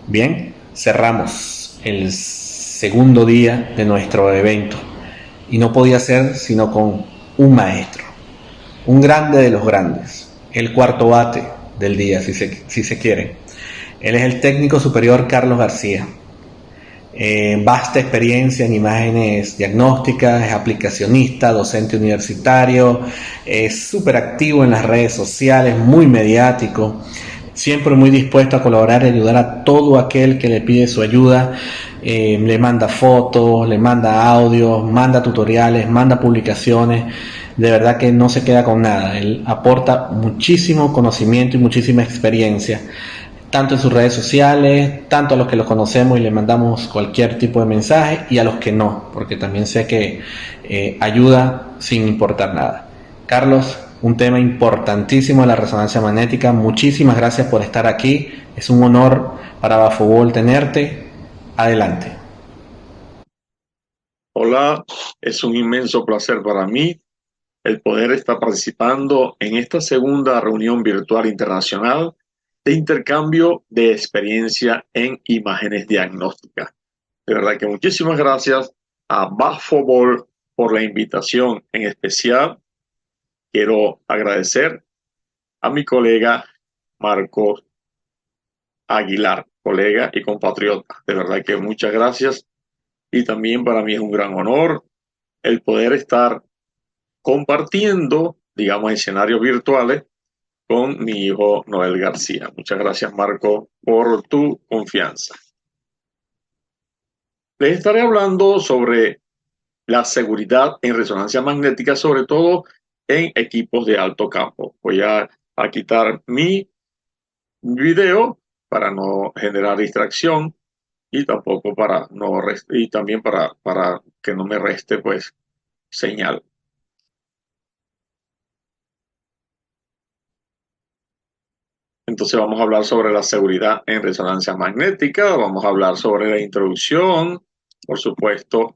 Bien, cerramos el segundo día de nuestro evento y no podía ser sino con un maestro, un grande de los grandes, el cuarto bate del día, si se quiere. Él es el técnico superior Carlos García. Vasta experiencia en imágenes diagnósticas, es aplicacionista, docente universitario, es súper activo en las redes sociales, muy mediático, siempre muy dispuesto a colaborar y ayudar a todo aquel que le pide su ayuda. Le manda fotos, le manda audios, manda tutoriales, manda publicaciones. De verdad que no se queda con nada. Él aporta muchísimo conocimiento y muchísima experiencia, tanto en sus redes sociales, tanto a los que los conocemos y le mandamos cualquier tipo de mensaje, y a los que no, porque también sé que ayuda sin importar nada. Carlos, un tema importantísimo de la resonancia magnética. Muchísimas gracias por estar aquí. Es un honor para Bafubol tenerte. Adelante. Hola, es un inmenso placer para mí el poder estar participando en esta segunda reunión virtual internacional de intercambio de experiencia en imágenes diagnósticas. De verdad que muchísimas gracias a Bafobol por la invitación. En especial, quiero agradecer a mi colega Marcos Aguilar, colega y compatriota. De verdad que muchas gracias. Y también para mí es un gran honor el poder estar compartiendo, digamos, escenarios virtuales con mi hijo Noel García. Muchas gracias, Marco, por tu confianza. Les estaré hablando sobre la seguridad en resonancia magnética, sobre todo en equipos de alto campo. Voy a quitar mi video para no generar distracción y tampoco para no y también para que no me reste pues señal. Entonces vamos a hablar sobre la seguridad en resonancia magnética, vamos a hablar sobre la introducción, por supuesto,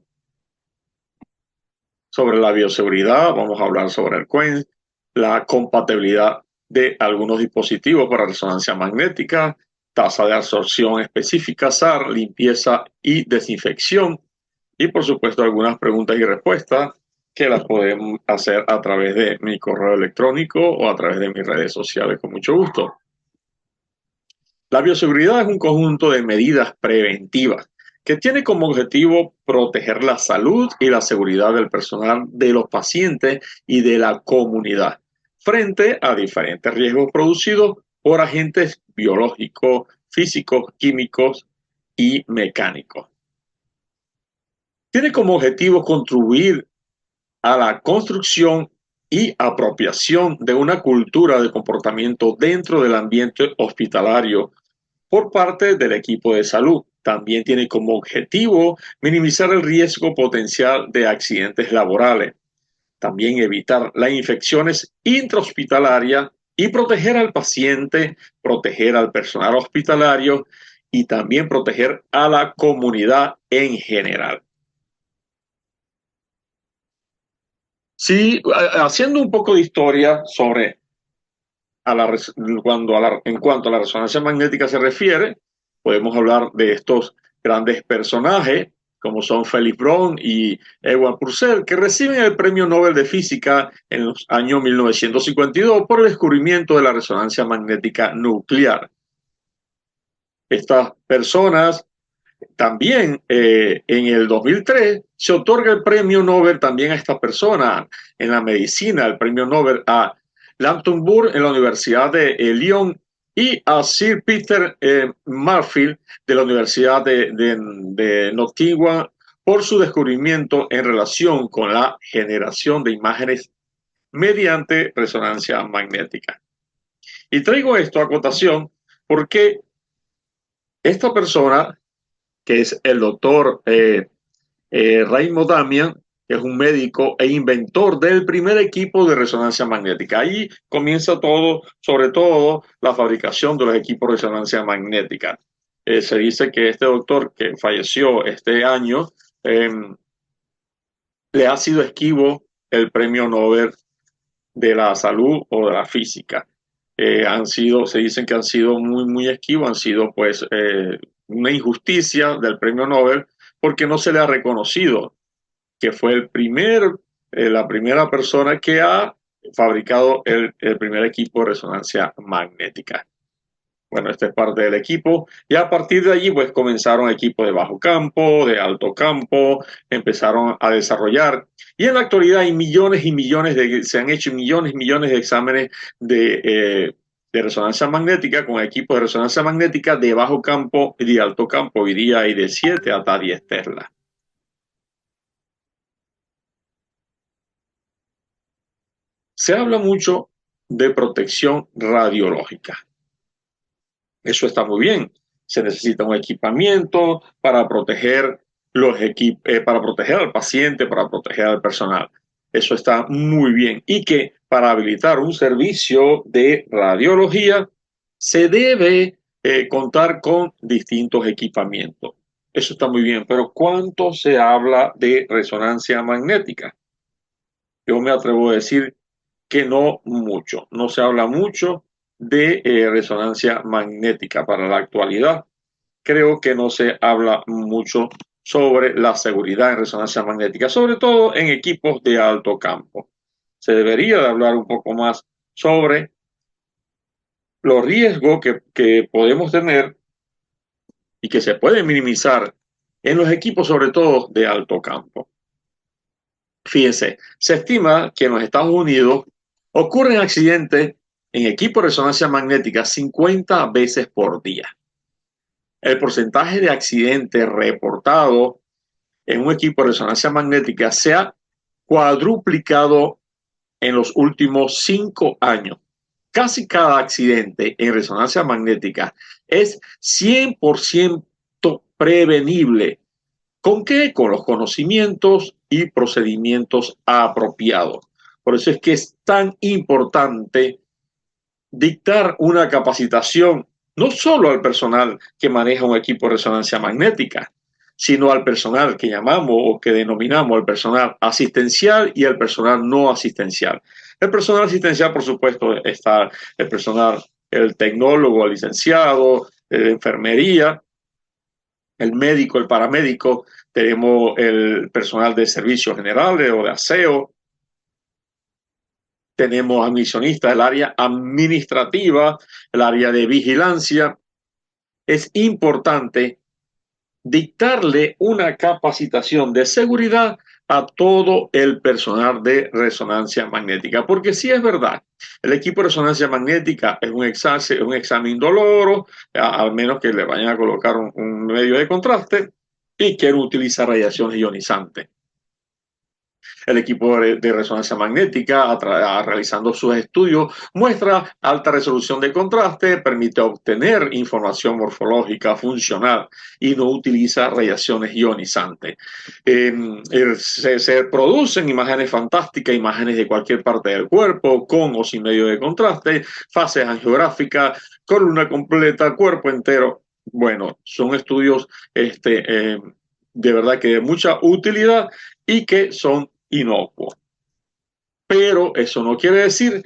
sobre la bioseguridad, vamos a hablar sobre el QEEN, la compatibilidad de algunos dispositivos para resonancia magnética, tasa de absorción específica SAR, limpieza y desinfección, y por supuesto algunas preguntas y respuestas que las podemos hacer a través de mi correo electrónico o a través de mis redes sociales con mucho gusto. La bioseguridad es un conjunto de medidas preventivas que tiene como objetivo proteger la salud y la seguridad del personal, de los pacientes y de la comunidad frente a diferentes riesgos producidos por agentes biológicos, físicos, químicos y mecánicos. Tiene como objetivo contribuir a la construcción y apropiación de una cultura de comportamiento dentro del ambiente hospitalario por parte del equipo de salud. También tiene como objetivo minimizar el riesgo potencial de accidentes laborales, también evitar las infecciones intrahospitalarias y proteger al paciente, proteger al personal hospitalario y también proteger a la comunidad en general. Sí, haciendo un poco de historia sobre en cuanto a la resonancia magnética se refiere, podemos hablar de estos grandes personajes como son Felix Braun y Edward Purcell, que reciben el Premio Nobel de Física en los años 1952 por el descubrimiento de la resonancia magnética nuclear. Estas personas también en el 2003 se otorga el premio Nobel también a esta persona en la medicina, el premio Nobel a Langton Burr en la Universidad de Lyon y a Sir Peter Marfield de la Universidad de Nottingham por su descubrimiento en relación con la generación de imágenes mediante resonancia magnética. Y traigo esto a cotación porque esta persona, que es el doctor Raymond Damian, que es un médico e inventor del primer equipo de resonancia magnética. Ahí comienza todo, sobre todo la fabricación de los equipos de resonancia magnética. Se dice que este doctor que falleció este año le ha sido esquivo el premio Nobel de la salud o de la física. Se dicen que han sido muy esquivos, han sido pues una injusticia del premio Nobel porque no se le ha reconocido que fue la primera persona que ha fabricado el primer equipo de resonancia magnética. Bueno, este es parte del equipo y a partir de allí pues comenzaron equipos de bajo campo, de alto campo, empezaron a desarrollar y en la actualidad hay millones y millones se han hecho millones y millones de exámenes de resonancia magnética con equipos de resonancia magnética de bajo campo y de alto campo, hoy día hay de 7 hasta 10 Tesla. Se habla mucho de protección radiológica. Eso está muy bien. Se necesita un equipamiento para proteger para proteger al paciente, para proteger al personal. Eso está muy bien. Y que para habilitar un servicio de radiología se debe contar con distintos equipamientos. Eso está muy bien. Pero ¿cuánto se habla de resonancia magnética? Yo me atrevo a decir que no mucho. No se habla mucho de resonancia magnética para la actualidad. Creo que no se habla mucho sobre la seguridad en resonancia magnética, sobre todo en equipos de alto campo. Se debería de hablar un poco más sobre los riesgos que podemos tener y que se pueden minimizar en los equipos, sobre todo de alto campo. Fíjense, se estima que en los Estados Unidos ocurren accidentes en equipos de resonancia magnética 50 veces por día. El porcentaje de accidentes reportados en un equipo de resonancia magnética se ha cuadruplicado en los últimos 5 años. Casi cada accidente en resonancia magnética es 100% prevenible. ¿Con qué? Con los conocimientos y procedimientos apropiados. Por eso es que es tan importante dictar una capacitación no solo al personal que maneja un equipo de resonancia magnética, sino al personal que llamamos o que denominamos el personal asistencial y el personal no asistencial. El personal asistencial, por supuesto, está el personal, el tecnólogo, el licenciado, de enfermería, el médico, el paramédico, tenemos el personal de servicios generales o de aseo, tenemos admisionistas, el área administrativa, el área de vigilancia. Es importante dictarle una capacitación de seguridad a todo el personal de resonancia magnética, porque sí es verdad, el equipo de resonancia magnética es un examen indoloro, al menos que le vayan a colocar un medio de contraste y quieren utilizar radiaciones ionizantes. El equipo de resonancia magnética, realizando sus estudios, muestra alta resolución de contraste, permite obtener información morfológica funcional y no utiliza radiaciones ionizantes. Se producen imágenes fantásticas, imágenes de cualquier parte del cuerpo, con o sin medio de contraste, fases angiográficas, columna completa, cuerpo entero. Bueno, son estudios de verdad que de mucha utilidad y que son inocuo. Pero eso no quiere decir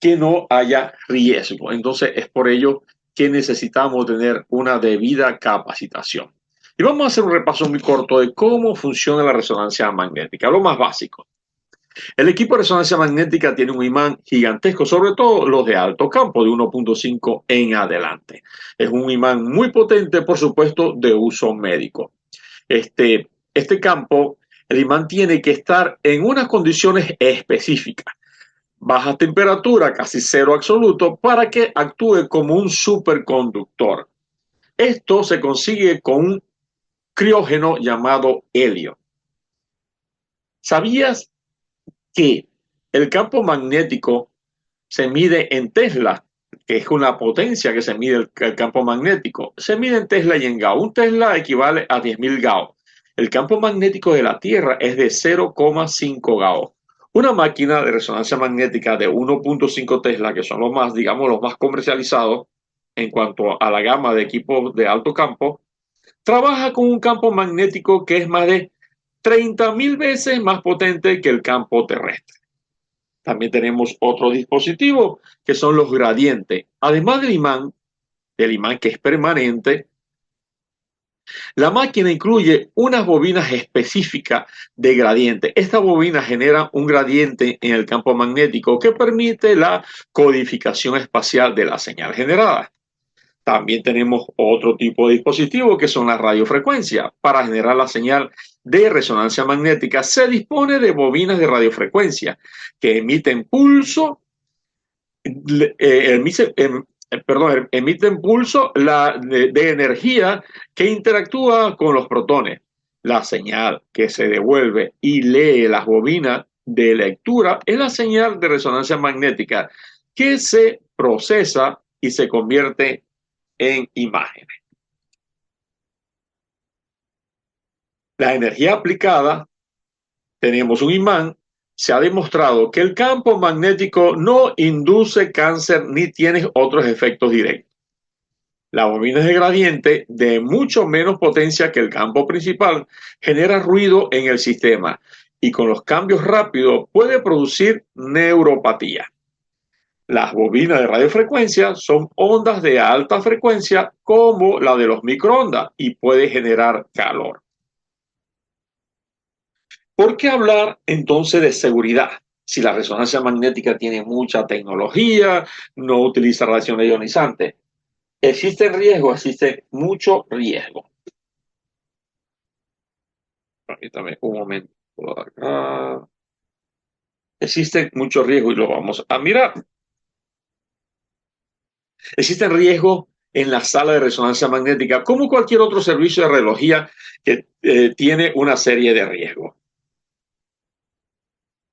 que no haya riesgo. Entonces es por ello que necesitamos tener una debida capacitación. Y vamos a hacer un repaso muy corto de cómo funciona la resonancia magnética, lo más básico. El equipo de resonancia magnética tiene un imán gigantesco, sobre todo los de alto campo, de 1.5 en adelante. Es un imán muy potente, por supuesto, de uso médico. Este campo, el imán tiene que estar en unas condiciones específicas. Baja temperatura, casi cero absoluto, para que actúe como un superconductor. Esto se consigue con un criógeno llamado helio. ¿Sabías que el campo magnético se mide en Tesla, que es una potencia que se mide el campo magnético? Se mide en Tesla y en Gauss. Un Tesla equivale a 10.000 Gauss. El campo magnético de la Tierra es de 0,5 Gauss. Una máquina de resonancia magnética de 1.5 Tesla, que son los más, digamos, los más comercializados en cuanto a la gama de equipos de alto campo, trabaja con un campo magnético que es más de 30.000 veces más potente que el campo terrestre. También tenemos otro dispositivo que son los gradientes. Además del imán que es permanente, La máquina incluye unas bobinas específicas de gradiente. Esta bobina genera un gradiente en el campo magnético que permite la codificación espacial de la señal generada. También tenemos otro tipo de dispositivo que son las radiofrecuencias. Para generar la señal de resonancia magnética se dispone de bobinas de radiofrecuencia que emiten pulso, emiten pulso de energía que interactúa con los protones. La señal que se devuelve y lee las bobinas de lectura es la señal de resonancia magnética que se procesa y se convierte en imágenes. La energía aplicada, tenemos un imán. Se ha demostrado que el campo magnético no induce cáncer ni tiene otros efectos directos. La bobina de gradiente, de mucho menos potencia que el campo principal, genera ruido en el sistema y con los cambios rápidos puede producir neuropatía. Las bobinas de radiofrecuencia son ondas de alta frecuencia como la de los microondas y puede generar calor. ¿Por qué hablar entonces de seguridad? Si la resonancia magnética tiene mucha tecnología, no utiliza radiaciones ionizantes. ¿Existe riesgo? Existe mucho riesgo. Permítame un momento por acá. Existe mucho riesgo y lo vamos a mirar. Existen riesgos en la sala de resonancia magnética, como cualquier otro servicio de radiología que tiene una serie de riesgos.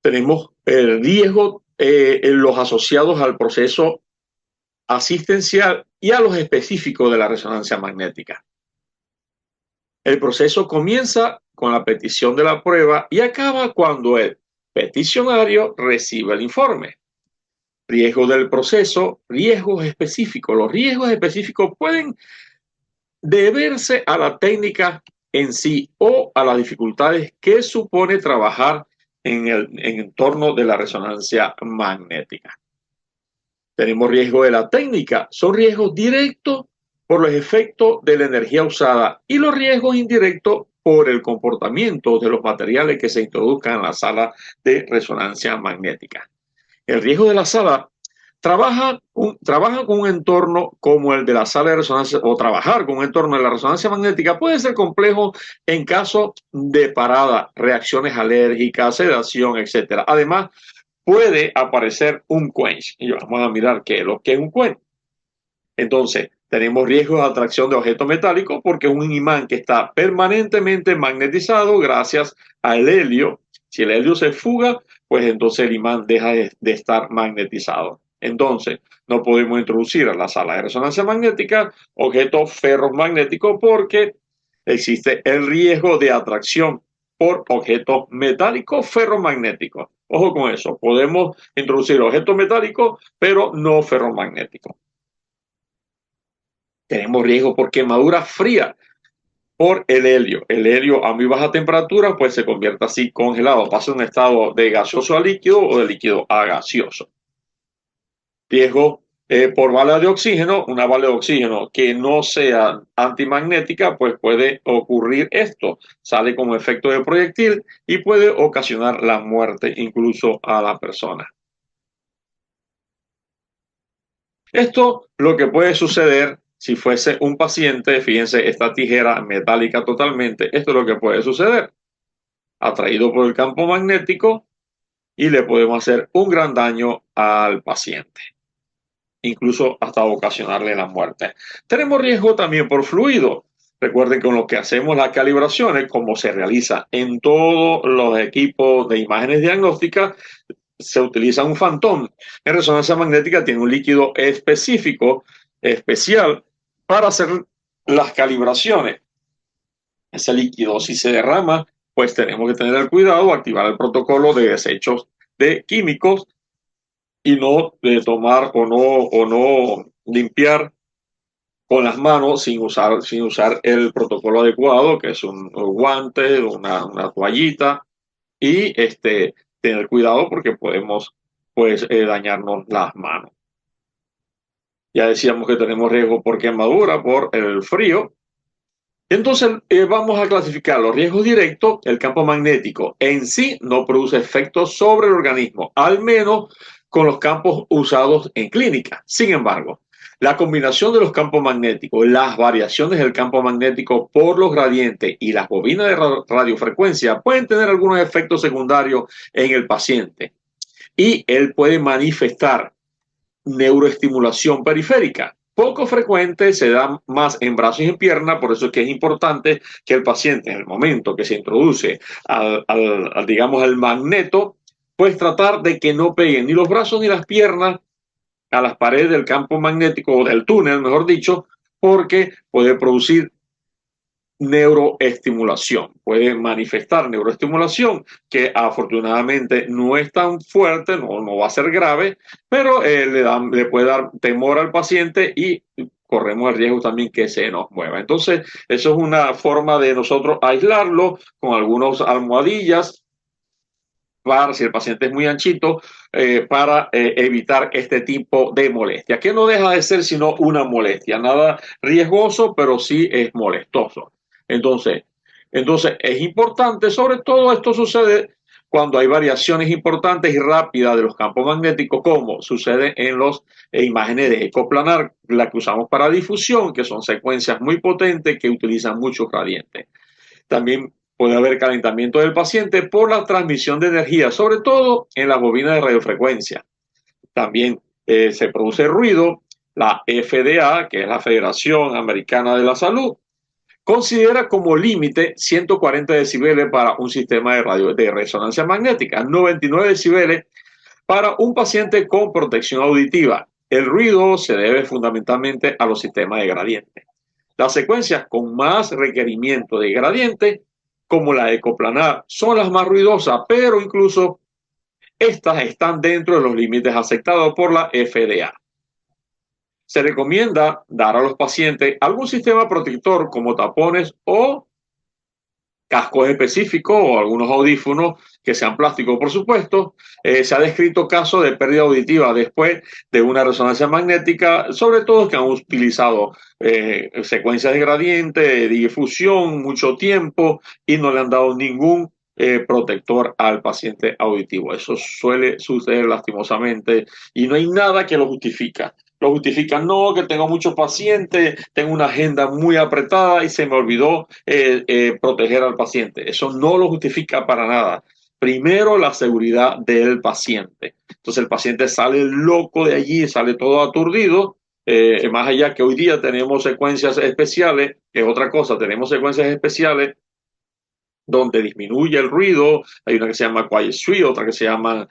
Tenemos el riesgo en los asociados al proceso asistencial y a los específicos de la resonancia magnética. El proceso comienza con la petición de la prueba y acaba cuando el peticionario recibe el informe. Riesgo del proceso, riesgos específicos. Los riesgos específicos pueden deberse a la técnica en sí o a las dificultades que supone trabajar en el entorno de la resonancia magnética. Tenemos riesgo de la técnica, son riesgos directos por los efectos de la energía usada y los riesgos indirectos por el comportamiento de los materiales que se introduzcan en la sala de resonancia magnética. El riesgo de la sala trabaja con un entorno como el de la sala de resonancia o trabajar con un entorno de la resonancia magnética puede ser complejo en caso de parada, reacciones alérgicas, sedación, etc. Además, puede aparecer un quench. Y vamos a mirar qué es lo que es un quench. Entonces, tenemos riesgos de atracción de objetos metálicos porque es un imán que está permanentemente magnetizado gracias al helio. Si el helio se fuga, pues entonces el imán deja de estar magnetizado. Entonces, no podemos introducir a la sala de resonancia magnética objetos ferromagnéticos porque existe el riesgo de atracción por objetos metálicos ferromagnéticos. Ojo con eso, podemos introducir objetos metálicos, pero no ferromagnéticos. Tenemos riesgo por quemadura fría por el helio. El helio a muy baja temperatura pues se convierte así congelado, pasa de un estado de gaseoso a líquido o de líquido a gaseoso. Riesgo por bala de oxígeno, una bala de oxígeno que no sea antimagnética, pues puede ocurrir esto, sale como efecto de proyectil y puede ocasionar la muerte incluso a la persona. Esto lo que puede suceder si fuese un paciente, fíjense, esta tijera metálica totalmente, esto es lo que puede suceder. Atraído por el campo magnético y le podemos hacer un gran daño al paciente, incluso hasta ocasionarle la muerte. Tenemos riesgo también por fluido. Recuerden que con lo que hacemos las calibraciones, como se realiza en todos los equipos de imágenes diagnósticas, se utiliza un fantón. En resonancia magnética tiene un líquido específico, especial, para hacer las calibraciones. Ese líquido, si se derrama, pues tenemos que tener el cuidado, activar el protocolo de desechos de químicos y no tomar o no limpiar con las manos sin usar el protocolo adecuado, que es un guante, una toallita, y tener cuidado porque podemos pues dañarnos las manos. Ya decíamos que tenemos riesgo por quemadura, por el frío. Entonces, vamos a clasificar los riesgos directos. El campo magnético en sí no produce efectos sobre el organismo, al menos con los campos usados en clínica. Sin embargo, la combinación de los campos magnéticos, las variaciones del campo magnético por los gradientes y las bobinas de radiofrecuencia pueden tener algunos efectos secundarios en el paciente. Y él puede manifestar neuroestimulación periférica. Poco frecuente, se da más en brazos y en piernas, por eso es que es importante que el paciente, en el momento que se introduce digamos, al magneto, pues tratar de que no peguen ni los brazos ni las piernas a las paredes del campo magnético o del túnel, mejor dicho, porque puede producir neuroestimulación, puede manifestar neuroestimulación que afortunadamente no es tan fuerte, no va a ser grave, pero le puede dar temor al paciente y corremos el riesgo también que se nos mueva. Entonces, eso es una forma de nosotros aislarlo con algunas almohadillas para, si el paciente es muy anchito, para evitar este tipo de molestia, que no deja de ser sino una molestia, nada riesgoso, pero sí es molestoso. Entonces, es importante, sobre todo esto sucede cuando hay variaciones importantes y rápidas de los campos magnéticos, como sucede en las imágenes de ecoplanar, la que usamos para difusión, que son secuencias muy potentes que utilizan muchos gradientes. También puede haber calentamiento del paciente por la transmisión de energía, sobre todo en las bobinas de radiofrecuencia. También se produce ruido. La FDA, que es la Federación Americana de la Salud, considera como límite 140 decibeles para un sistema de resonancia magnética, 99 decibeles para un paciente con protección auditiva. El ruido se debe fundamentalmente a los sistemas de gradiente. Las secuencias con más requerimiento de gradiente, como la ecoplanar, son las más ruidosas, pero incluso estas están dentro de los límites aceptados por la FDA. Se recomienda dar a los pacientes algún sistema protector como tapones o cascos específicos o algunos audífonos que sean plásticos, por supuesto. Se ha descrito casos de pérdida auditiva después de una resonancia magnética, sobre todo que han utilizado secuencias de gradiente, de difusión, mucho tiempo y no le han dado ningún protector al paciente auditivo. Eso suele suceder lastimosamente y no hay nada que lo justifica. Lo justifican, no, que tengo muchos pacientes, tengo una agenda muy apretada y se me olvidó proteger al paciente. Eso no lo justifica para nada. Primero, la seguridad del paciente. Entonces el paciente sale loco de allí, sale todo aturdido. Más allá que hoy día tenemos secuencias especiales, que es otra cosa, tenemos secuencias especiales donde disminuye el ruido. Hay una que se llama Quiet Suite, otra que se llama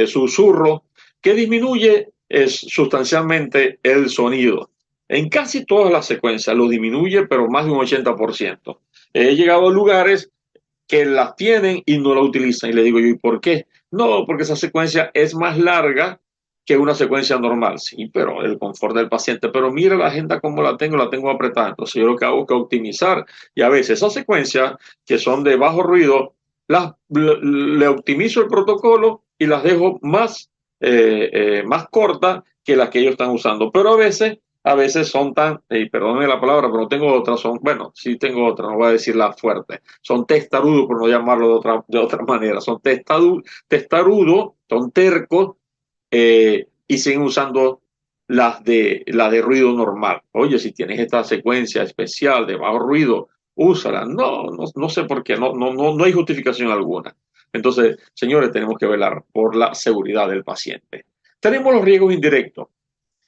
susurro, que disminuye sustancialmente el sonido. En casi todas las secuencias lo disminuye, pero más de un 80%. He llegado a lugares que las tienen y no la utilizan. Y le digo yo, ¿y por qué? No, porque esa secuencia es más larga que una secuencia normal. Sí, pero el confort del paciente. Pero mira la agenda como la tengo apretada. Entonces yo lo que hago es que optimizar. Y a veces esas secuencias que son de bajo ruido, le optimizo el protocolo y las dejo más cortas que las que ellos están usando. Pero a veces son tan, perdónenme la palabra, pero no tengo otra, bueno, sí tengo otra, no voy a decirla fuerte, son testarudos, por no llamarlo de otra manera, son testarudos, son tercos, y siguen usando las de ruido normal. Oye, si tienes esta secuencia especial de bajo ruido, úsala. No sé por qué, no hay justificación alguna. Entonces, señores, tenemos que velar por la seguridad del paciente. Tenemos los riesgos indirectos.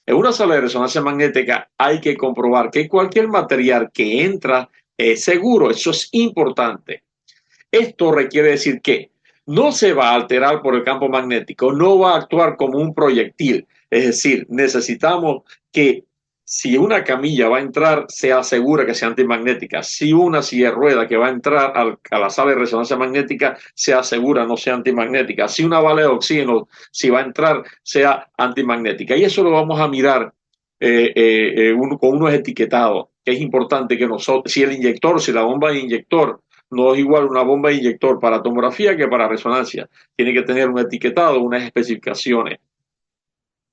En una sala de resonancia magnética hay que comprobar que cualquier material que entra es seguro. Eso es importante. Esto requiere decir que no se va a alterar por el campo magnético, no va a actuar como un proyectil. Es decir, necesitamos que si una camilla va a entrar, sea segura que sea antimagnética. Si una silla de rueda que va a entrar a la sala de resonancia magnética, sea segura, no sea antimagnética. Si una bala de oxígeno, si va a entrar, sea antimagnética. Y eso lo vamos a mirar con unos etiquetados, que es importante que nosotros, si el inyector, si la bomba de inyector, no es igual una bomba de inyector para tomografía que para resonancia. Tiene que tener un etiquetado, unas especificaciones,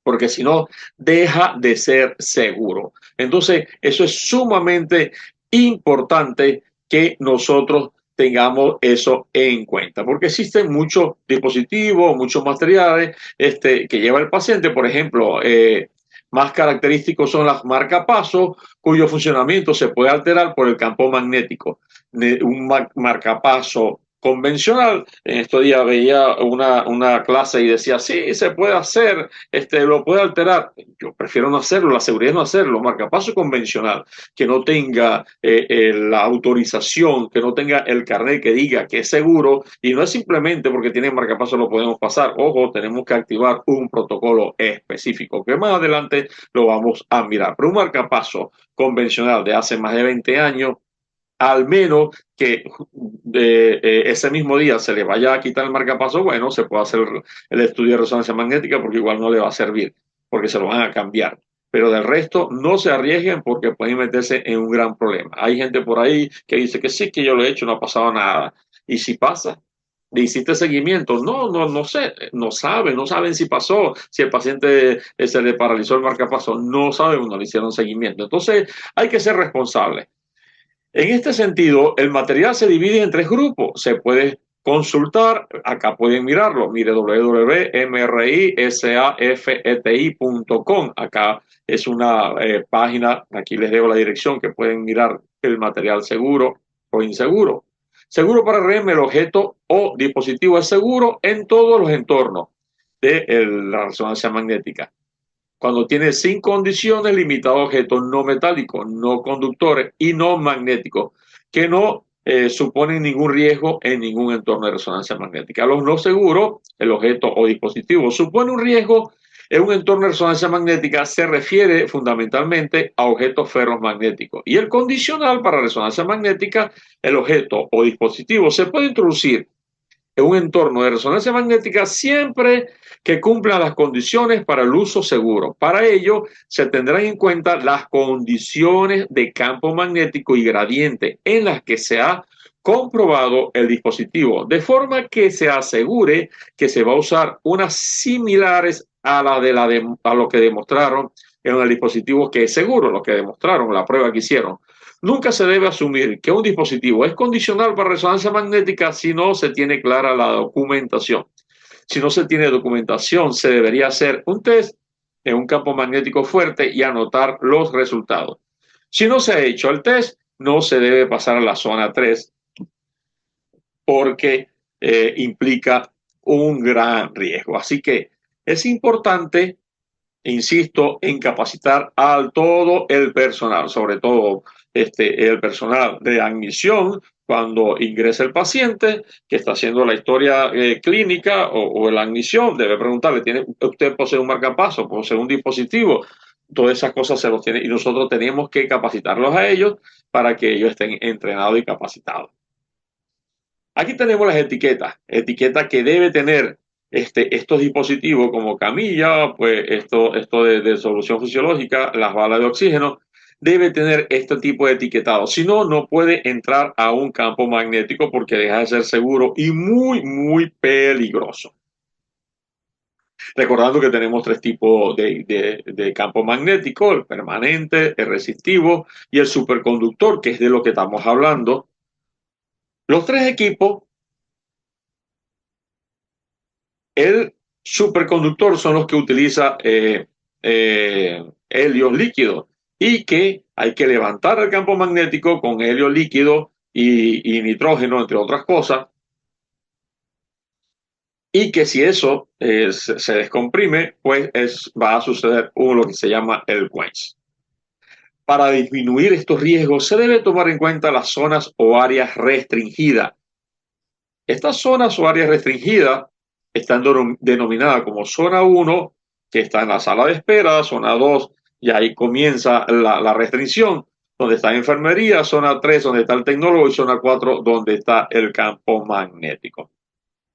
porque si no, deja de ser seguro. Entonces, eso es sumamente importante que nosotros tengamos eso en cuenta, porque existen muchos dispositivos, muchos materiales que lleva el paciente. Por ejemplo, más característicos son las marcapasos, cuyo funcionamiento se puede alterar por el campo magnético. Un marcapaso convencional, en estos días veía una clase y decía, sí, se puede hacer, lo puede alterar. Yo prefiero no hacerlo, la seguridad es no hacerlo. Marcapaso convencional, que no tenga la autorización, que no tenga el carnet que diga que es seguro, y no es simplemente porque tiene marcapaso lo podemos pasar. Ojo, tenemos que activar un protocolo específico, que más adelante lo vamos a mirar. Pero un marcapaso convencional de hace más de 20 años, al menos que ese mismo día se le vaya a quitar el marcapaso, bueno, se puede hacer el estudio de resonancia magnética porque igual no le va a servir, porque se lo van a cambiar. Pero del resto, no se arriesguen porque pueden meterse en un gran problema. Hay gente por ahí que dice que sí, que yo lo he hecho, no ha pasado nada. ¿Y si pasa? ¿Le hiciste seguimiento? No sé, no saben si pasó, si el paciente se le paralizó el marcapaso, no saben, no le hicieron seguimiento. Entonces, hay que ser responsables. En este sentido, el material se divide en 3 grupos. Se puede consultar, acá pueden mirarlo, mire www.mrisafeti.com. Acá es una página, aquí les dejo la dirección que pueden mirar el material seguro o inseguro. Seguro para RM, el objeto o dispositivo es seguro en todos los entornos de la resonancia magnética. Cuando tiene 5 condiciones, limitado a objetos no metálicos, no conductores y no magnéticos, que no suponen ningún riesgo en ningún entorno de resonancia magnética. Los no seguros, el objeto o dispositivo supone un riesgo en un entorno de resonancia magnética, se refiere fundamentalmente a objetos ferromagnéticos. Y el condicional para resonancia magnética, el objeto o dispositivo se puede introducir en un entorno de resonancia magnética siempre que cumplan las condiciones para el uso seguro. Para ello, se tendrán en cuenta las condiciones de campo magnético y gradiente en las que se ha comprobado el dispositivo, de forma que se asegure que se va a usar unas similares a lo que demostraron en el dispositivo que es seguro, lo que demostraron, la prueba que hicieron. Nunca se debe asumir que un dispositivo es condicional para resonancia magnética si no se tiene clara la documentación. Si no se tiene documentación, se debería hacer un test en un campo magnético fuerte y anotar los resultados. Si no se ha hecho el test, no se debe pasar a la zona 3 porque implica un gran riesgo. Así que es importante, insisto, en capacitar a todo el personal, sobre todo el personal de admisión, cuando ingresa el paciente que está haciendo la historia clínica o la admisión, debe preguntarle, ¿usted posee un marcapaso, posee un dispositivo? Todas esas cosas se los tiene y nosotros tenemos que capacitarlos a ellos para que ellos estén entrenados y capacitados. Aquí tenemos las etiquetas que debe tener estos dispositivos como camilla, pues esto de solución fisiológica, las balas de oxígeno, debe tener este tipo de etiquetado. Si no, no puede entrar a un campo magnético porque deja de ser seguro y muy, muy peligroso. Recordando que tenemos 3 tipos de campo magnético, el permanente, el resistivo y el superconductor, que es de lo que estamos hablando. Los 3 equipos, el superconductor son los que utiliza helio líquido y que hay que levantar el campo magnético con helio líquido y nitrógeno, entre otras cosas, y que si eso se descomprime, pues va a suceder lo que se llama el quench. Para disminuir estos riesgos se debe tomar en cuenta las zonas o áreas restringidas. Estas zonas o áreas restringidas están denominadas como zona 1, que está en la sala de espera, zona 2, y ahí comienza la restricción, donde está enfermería, zona 3, donde está el tecnólogo, y zona 4, donde está el campo magnético.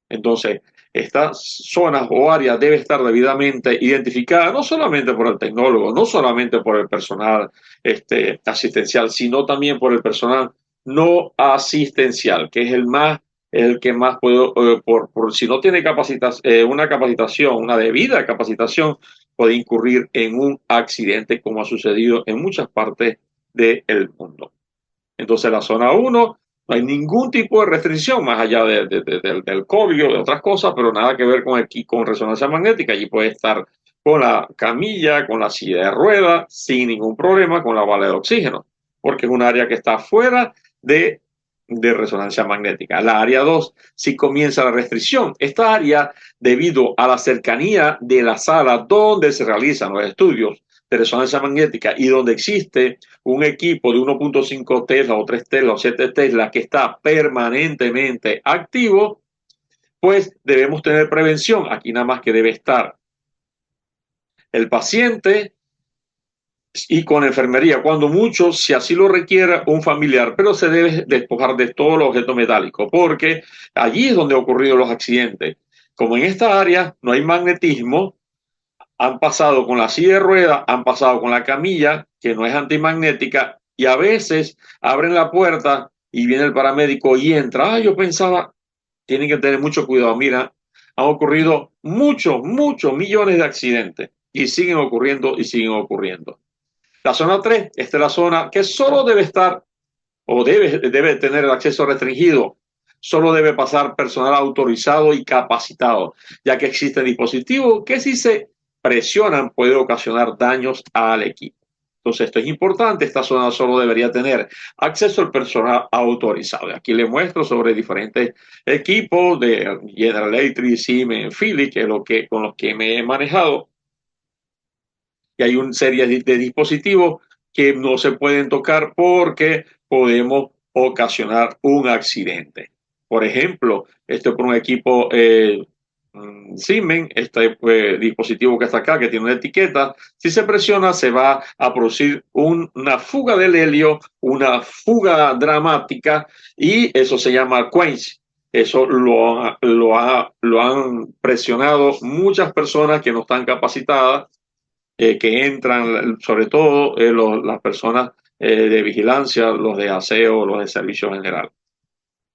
Entonces, estas zonas o áreas deben estar debidamente identificadas, no solamente por el tecnólogo, no solamente por el personal asistencial, sino también por el personal no asistencial, que es el que más puede, si no tiene una capacitación, una debida capacitación, puede incurrir en un accidente como ha sucedido en muchas partes del mundo. Entonces, la zona 1 no hay ningún tipo de restricción más allá del COVID o de otras cosas, pero nada que ver con resonancia magnética. Allí puede estar con la camilla, con la silla de ruedas, sin ningún problema, con la bala de oxígeno, porque es un área que está fuera de resonancia magnética. La área 2 sí comienza la restricción. Esta área, debido a la cercanía de la sala donde se realizan los estudios de resonancia magnética y donde existe un equipo de 1.5 Tesla o 3 Tesla o 7 Tesla que está permanentemente activo, pues debemos tener prevención. Aquí nada más que debe estar el paciente y con enfermería, cuando mucho, si así lo requiera un familiar, pero se debe despojar de todos los objetos metálicos, porque allí es donde han ocurrido los accidentes. Como en esta área no hay magnetismo, han pasado con la silla de ruedas, han pasado con la camilla, que no es antimagnética, y a veces abren la puerta y viene el paramédico y entra. Yo pensaba, tienen que tener mucho cuidado. Mira, han ocurrido muchos millones de accidentes y siguen ocurriendo y siguen ocurriendo. La zona 3, esta es la zona que solo debe estar o debe tener el acceso restringido. Solo debe pasar personal autorizado y capacitado, ya que existen dispositivos que si se presionan puede ocasionar daños al equipo. Entonces, esto es importante. Esta zona solo debería tener acceso al personal autorizado. Aquí les muestro sobre diferentes equipos de General Electric, Siemens, Philips, que es con los que me he manejado. Y hay una serie de dispositivos que no se pueden tocar porque podemos ocasionar un accidente. Por ejemplo, esto es por un equipo Siemens, este dispositivo que está acá, que tiene una etiqueta, si se presiona se va a producir una fuga del helio, una fuga dramática, y eso se llama quench. Eso lo han presionado muchas personas que no están capacitadas, que entran, sobre todo las personas de vigilancia, los de aseo, los de servicio general.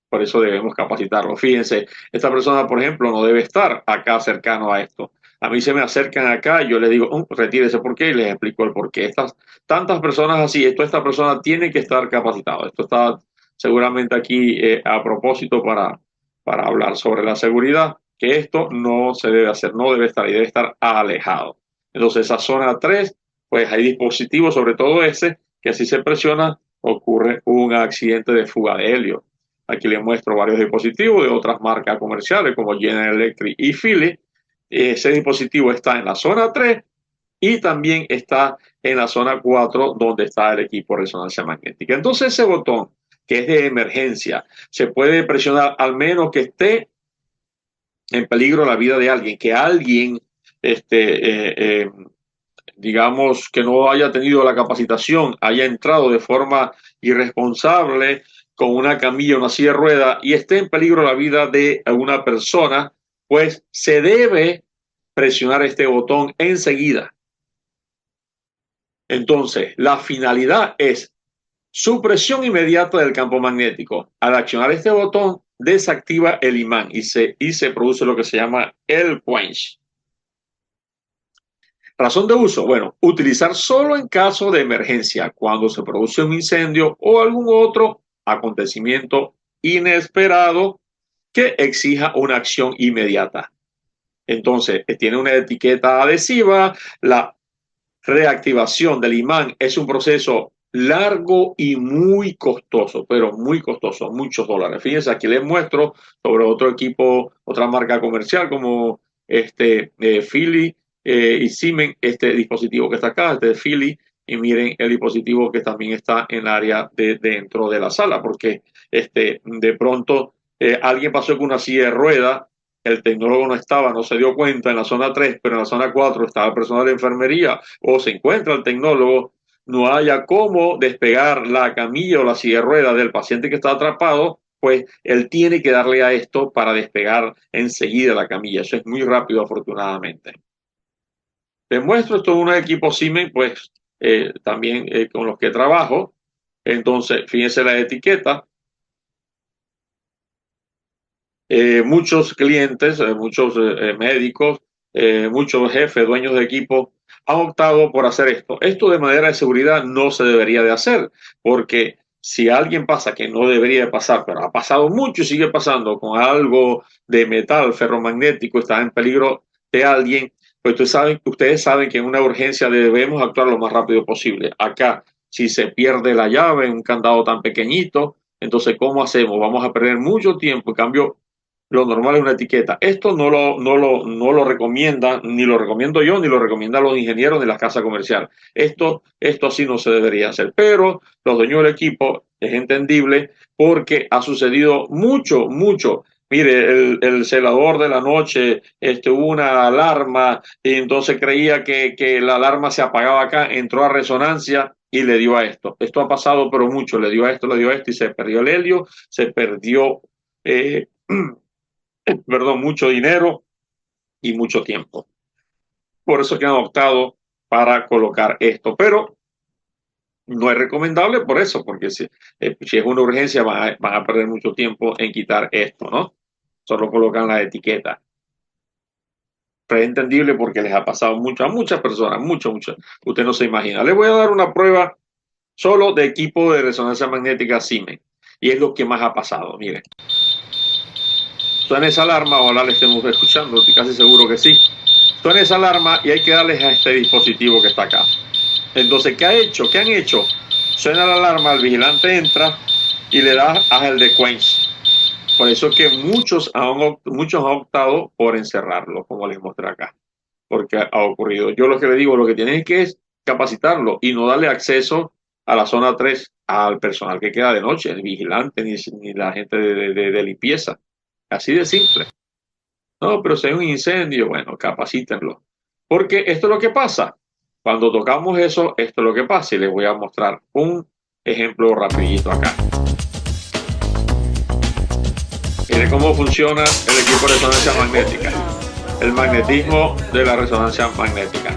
Por eso debemos capacitarlos. Fíjense, esta persona, por ejemplo, no debe estar acá cercano a esto. A mí se me acercan acá y yo les digo, retírese por qué, y les explico el por qué. Tantas personas así, esta persona tiene que estar capacitada. Esto está seguramente aquí a propósito para hablar sobre la seguridad, que esto no se debe hacer, no debe estar y debe estar alejado. Entonces, esa zona 3, pues hay dispositivos, sobre todo ese, que si se presiona ocurre un accidente de fuga de helio. Aquí les muestro varios dispositivos de otras marcas comerciales como General Electric y Philips. Ese dispositivo está en la zona 3 y también está en la zona 4 donde está el equipo de resonancia magnética. Entonces ese botón que es de emergencia se puede presionar al menos que esté en peligro la vida de alguien, que alguien digamos que no haya tenido la capacitación, haya entrado de forma irresponsable con una camilla, una silla de ruedas y esté en peligro la vida de una persona, pues se debe presionar este botón enseguida. Entonces, la finalidad es supresión inmediata del campo magnético. Al accionar este botón, desactiva el imán y se produce lo que se llama el quench. Razón de uso, bueno, utilizar solo en caso de emergencia, cuando se produce un incendio o algún otro acontecimiento inesperado que exija una acción inmediata. Entonces, tiene una etiqueta adhesiva. La reactivación del imán es un proceso largo y muy costoso, pero muy costoso, muchos dólares. Fíjense, aquí les muestro sobre otro equipo, otra marca comercial como Philips y Siemens, este dispositivo que está acá, este de Philips, y miren el dispositivo que también está en el área de dentro de la sala, porque de pronto alguien pasó con una silla de ruedas, el tecnólogo no estaba, no se dio cuenta en la zona 3, pero en la zona 4 estaba el personal de enfermería o se encuentra el tecnólogo, no haya cómo despegar la camilla o la silla de ruedas del paciente que está atrapado, pues él tiene que darle a esto para despegar enseguida la camilla. Eso es muy rápido, afortunadamente. Les muestro esto de un equipo Siemens, pues también con los que trabajo. Entonces, fíjense la etiqueta. Muchos clientes, muchos médicos, muchos jefes, dueños de equipo han optado por hacer esto. Esto de manera de seguridad no se debería de hacer porque si alguien pasa, que no debería pasar, pero ha pasado mucho y sigue pasando con algo de metal ferromagnético, está en peligro de alguien, pues ustedes saben que en una urgencia debemos actuar lo más rápido posible. Acá, si se pierde la llave en un candado tan pequeñito, entonces, ¿cómo hacemos? Vamos a perder mucho tiempo. En cambio, lo normal es una etiqueta. Esto no lo recomienda, ni lo recomiendo yo, ni lo recomiendan los ingenieros de las casas comerciales. Esto así no se debería hacer. Pero los dueños del equipo es entendible porque ha sucedido mucho, mucho. Mire, el celador de la noche, hubo una alarma y entonces creía que la alarma se apagaba acá, entró a resonancia y le dio a esto. Esto ha pasado, pero mucho, le dio a esto y se perdió el helio, se perdió, perdón, mucho dinero y mucho tiempo. Por eso que han optado para colocar esto, pero no es recomendable por eso, porque si es una urgencia van a perder mucho tiempo en quitar esto, ¿no? Solo colocan la etiqueta. Pero es entendible porque les ha pasado mucho a muchas personas, mucho. Usted no se imagina. Les voy a dar una prueba solo de equipo de resonancia magnética Siemens. Y es lo que más ha pasado, miren. Suena esa alarma, ojalá le estemos escuchando, estoy casi seguro que sí. Suena esa alarma y hay que darles a este dispositivo que está acá. Entonces, ¿qué ha hecho? ¿Qué han hecho? Suena la alarma, el vigilante entra y le da a el de quench. Por eso es que muchos han optado por encerrarlo, como les mostré acá, porque ha ocurrido. Yo lo que le digo, lo que tienen que es capacitarlo y no darle acceso a la zona 3 al personal que queda de noche, el vigilante ni la gente de limpieza. Así de simple. No, pero si hay un incendio, bueno, capacítenlo. Porque esto es lo que pasa. Cuando tocamos eso, esto es lo que pasa. Y les voy a mostrar un ejemplo rapidito acá. Miren cómo funciona el equipo de resonancia magnética. El magnetismo de la resonancia magnética.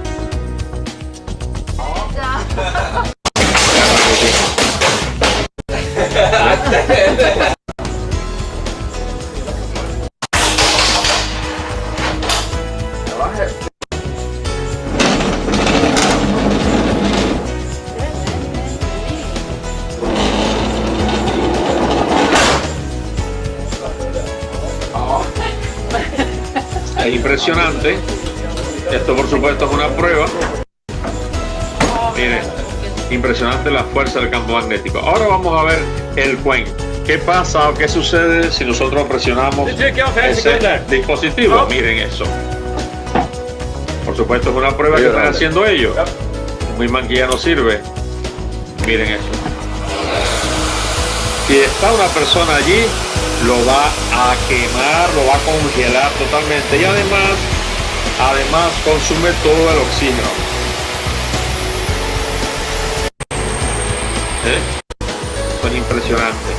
Es impresionante. Esto por supuesto es una prueba. Miren, impresionante la fuerza del campo magnético. Ahora vamos a ver el Quen. ¿Qué pasa o qué sucede si nosotros presionamos ese dispositivo? Miren eso. Por supuesto es una prueba que están haciendo ellos. Muy man que ya no sirve. Miren eso. Si está una persona allí, lo va a quemar, lo va a congelar totalmente y además consume todo el oxígeno. Esto es impresionante.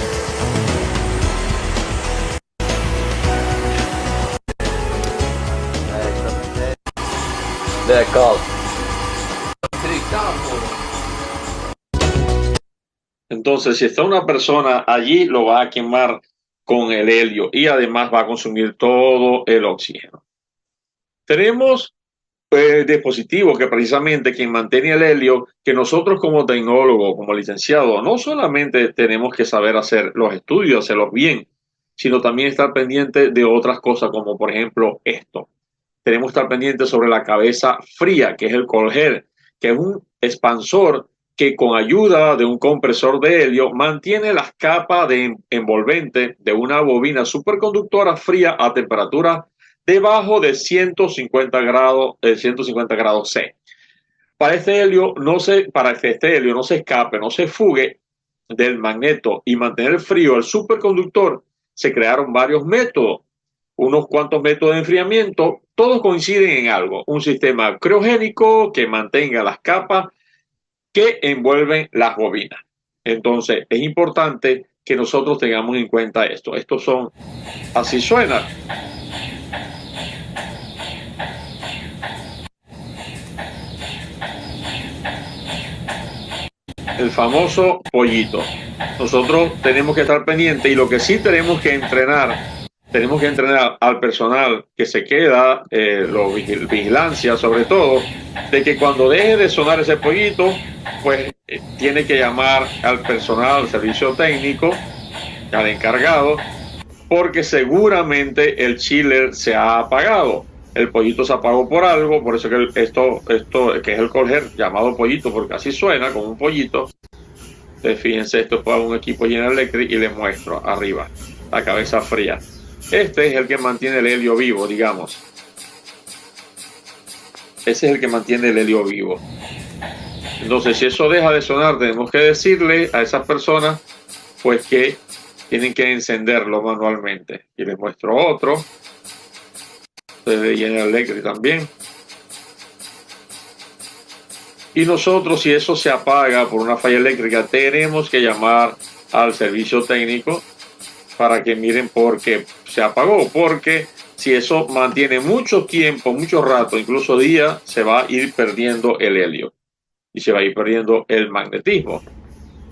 Entonces, si está una persona allí, lo va a quemar con el helio y además va a consumir todo el oxígeno. Tenemos dispositivos que precisamente quien mantiene el helio, que nosotros como tecnólogos, como licenciados, no solamente tenemos que saber hacer los estudios, hacerlos bien, sino también estar pendiente de otras cosas, como por ejemplo esto. Tenemos que estar pendientes sobre la cabeza fría, que es el Colher, que es un expansor que con ayuda de un compresor de helio mantiene las capas de envolvente de una bobina superconductora fría a temperatura debajo de 150 grados C. Para que este helio no se escape, no se fugue del magneto y mantener frío el superconductor, se crearon varios métodos, unos cuantos métodos de enfriamiento. Todos coinciden en algo: un sistema criogénico que mantenga las capas que envuelven las bobinas. Entonces, es importante que nosotros tengamos en cuenta esto. Estos son, así suena. El famoso pollito. Nosotros tenemos que estar pendientes y lo que sí tenemos que entrenar tenemos que entrenar al personal que se queda, vigilancia sobre todo, de que cuando deje de sonar ese pollito, pues tiene que llamar al personal, al servicio técnico, al encargado, porque seguramente el chiller se ha apagado. El pollito se apagó por algo, por eso que esto que es el Colher, llamado pollito, porque así suena, como un pollito. Entonces, fíjense, esto fue un equipo General Electric y les muestro arriba, la cabeza fría. Este es el que mantiene el helio vivo, digamos. Ese es el que mantiene el helio vivo. Entonces, si eso deja de sonar, tenemos que decirle a esas personas, pues que tienen que encenderlo manualmente. Y les muestro otro. De General Electric también. Y nosotros, si eso se apaga por una falla eléctrica, tenemos que llamar al servicio técnico para que miren por qué se apagó. Porque si eso mantiene mucho tiempo, mucho rato, incluso días, se va a ir perdiendo el helio y se va a ir perdiendo el magnetismo.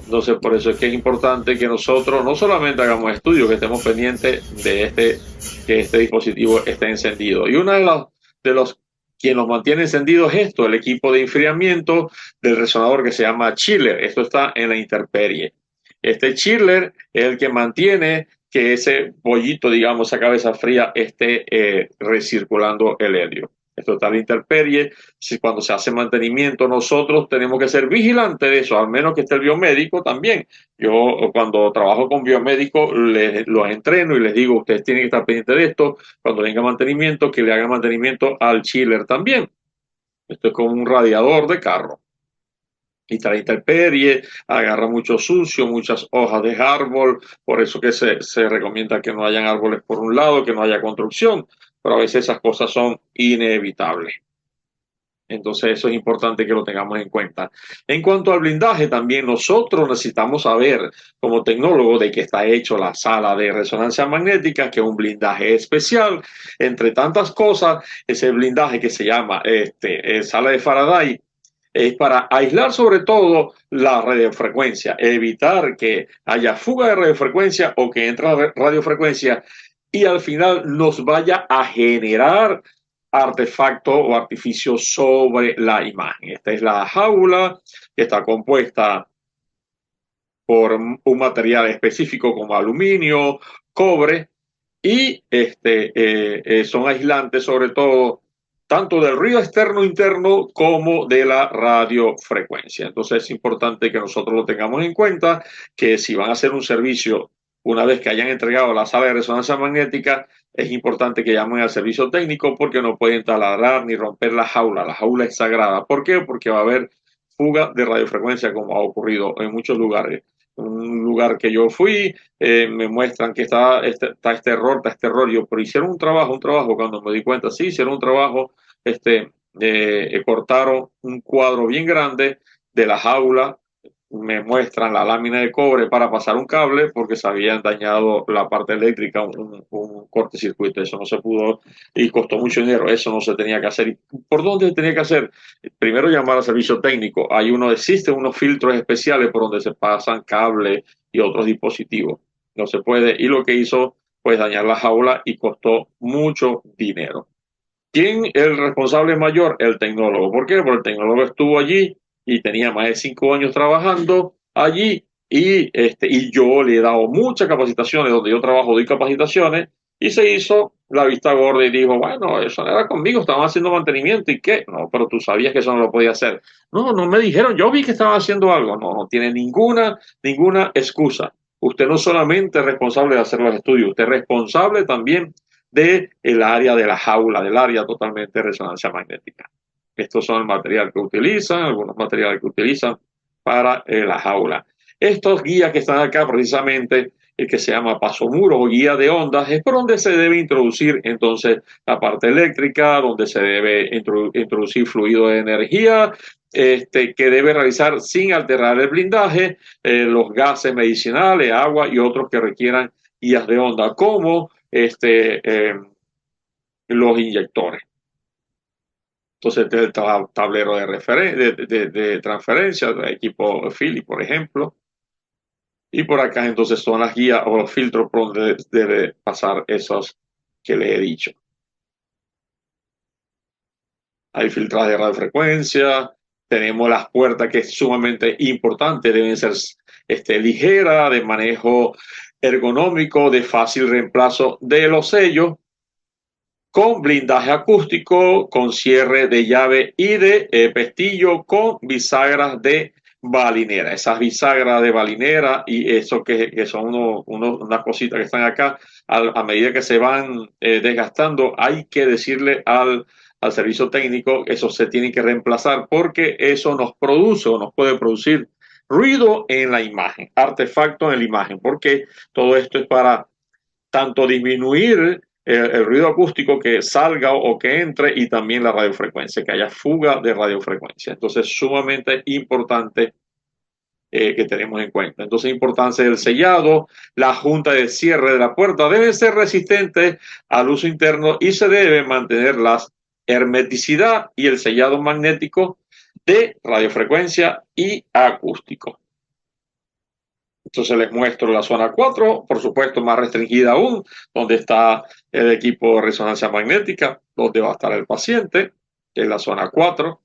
Entonces, por eso es que es importante que nosotros no solamente hagamos estudios, que estemos pendientes de que este dispositivo esté encendido. Y una de los quien los mantiene encendidos es esto, el equipo de enfriamiento del resonador que se llama chiller. Esto está en la intemperie. Este chiller es el que mantiene que ese pollito, digamos, esa cabeza fría, esté recirculando el helio. Esto está en la intemperie. Si cuando se hace mantenimiento, nosotros tenemos que ser vigilantes de eso, al menos que esté el biomédico también. Yo cuando trabajo con biomédicos los entreno y les digo, ustedes tienen que estar pendientes de esto, cuando venga mantenimiento, que le hagan mantenimiento al chiller también. Esto es como un radiador de carro. Y trae intemperie, agarra mucho sucio, muchas hojas de árbol, por eso que se recomienda que no hayan árboles por un lado, que no haya construcción, pero a veces esas cosas son inevitables. Entonces eso es importante que lo tengamos en cuenta. En cuanto al blindaje, también nosotros necesitamos saber como tecnólogo de qué está hecho la sala de resonancia magnética, que es un blindaje especial. Entre tantas cosas, ese blindaje que se llama sala de Faraday es para aislar sobre todo la radiofrecuencia, evitar que haya fuga de radiofrecuencia o que entre radiofrecuencia y al final nos vaya a generar artefacto o artificio sobre la imagen. Esta es la jaula que está compuesta por un material específico como aluminio, cobre y son aislantes sobre todo tanto del ruido externo interno como de la radiofrecuencia. Entonces es importante que nosotros lo tengamos en cuenta, que si van a hacer un servicio una vez que hayan entregado la sala de resonancia magnética, es importante que llamen al servicio técnico porque no pueden taladrar ni romper la jaula. La jaula es sagrada. ¿Por qué? Porque va a haber fuga de radiofrecuencia como ha ocurrido en muchos lugares. Un lugar que yo fui, me muestran que está este error. Yo, pero hicieron un trabajo, cuando me di cuenta, sí, hicieron un trabajo, cortaron un cuadro bien grande de la jaula, me muestran la lámina de cobre para pasar un cable porque se habían dañado la parte eléctrica, un cortocircuito. Eso no se pudo y costó mucho dinero. Eso no se tenía que hacer. ¿Y por dónde se tenía que hacer? Primero llamar al servicio técnico. Existen unos filtros especiales por donde se pasan cables y otros dispositivos. No se puede. Y lo que hizo, pues dañar la jaula y costó mucho dinero. ¿Quién es el responsable mayor? El tecnólogo. ¿Por qué? Porque el tecnólogo estuvo allí y tenía más de 5 años trabajando allí y yo le he dado muchas capacitaciones, donde yo trabajo doy capacitaciones y se hizo la vista gorda y dijo, bueno, eso no era conmigo, estaban haciendo mantenimiento y qué, no, pero tú sabías que eso no lo podía hacer. No, no me dijeron, yo vi que estaban haciendo algo. No, no tiene ninguna excusa. Usted no solamente es responsable de hacer los estudios, usted es responsable también del área de la jaula, del área totalmente de resonancia magnética. Estos son el material que utilizan, algunos materiales que utilizan para la jaula. Estos guías que están acá, precisamente, el que se llama paso muro o guía de ondas, es por donde se debe introducir entonces la parte eléctrica, donde se debe introducir fluido de energía, que debe realizar sin alterar el blindaje, los gases medicinales, agua y otros que requieran guías de onda, como los inyectores. Entonces, este es el tablero de transferencia, de equipo Philips, por ejemplo. Y por acá entonces son las guías o los filtros por donde debe pasar esos que les he dicho. Hay filtraje de radiofrecuencia, tenemos las puertas que es sumamente importante, deben ser ligeras, de manejo ergonómico, de fácil reemplazo de los sellos, con blindaje acústico, con cierre de llave y de pestillo, con bisagras de balinera. Esas bisagras de balinera y eso que son unas cositas que están acá, a medida que se van desgastando, hay que decirle al servicio técnico, eso se tiene que reemplazar porque eso nos produce o nos puede producir ruido en la imagen, artefacto en la imagen, porque todo esto es para tanto disminuir el ruido acústico que salga o que entre y también la radiofrecuencia, que haya fuga de radiofrecuencia. Entonces, sumamente importante que tenemos en cuenta. Entonces, importancia del sellado, la junta de cierre de la puerta deben ser resistentes al uso interno y se debe mantener la hermeticidad y el sellado magnético de radiofrecuencia y acústico. Entonces les muestro la zona 4, por supuesto más restringida aún, donde está el equipo de resonancia magnética, donde va a estar el paciente, que es la zona 4,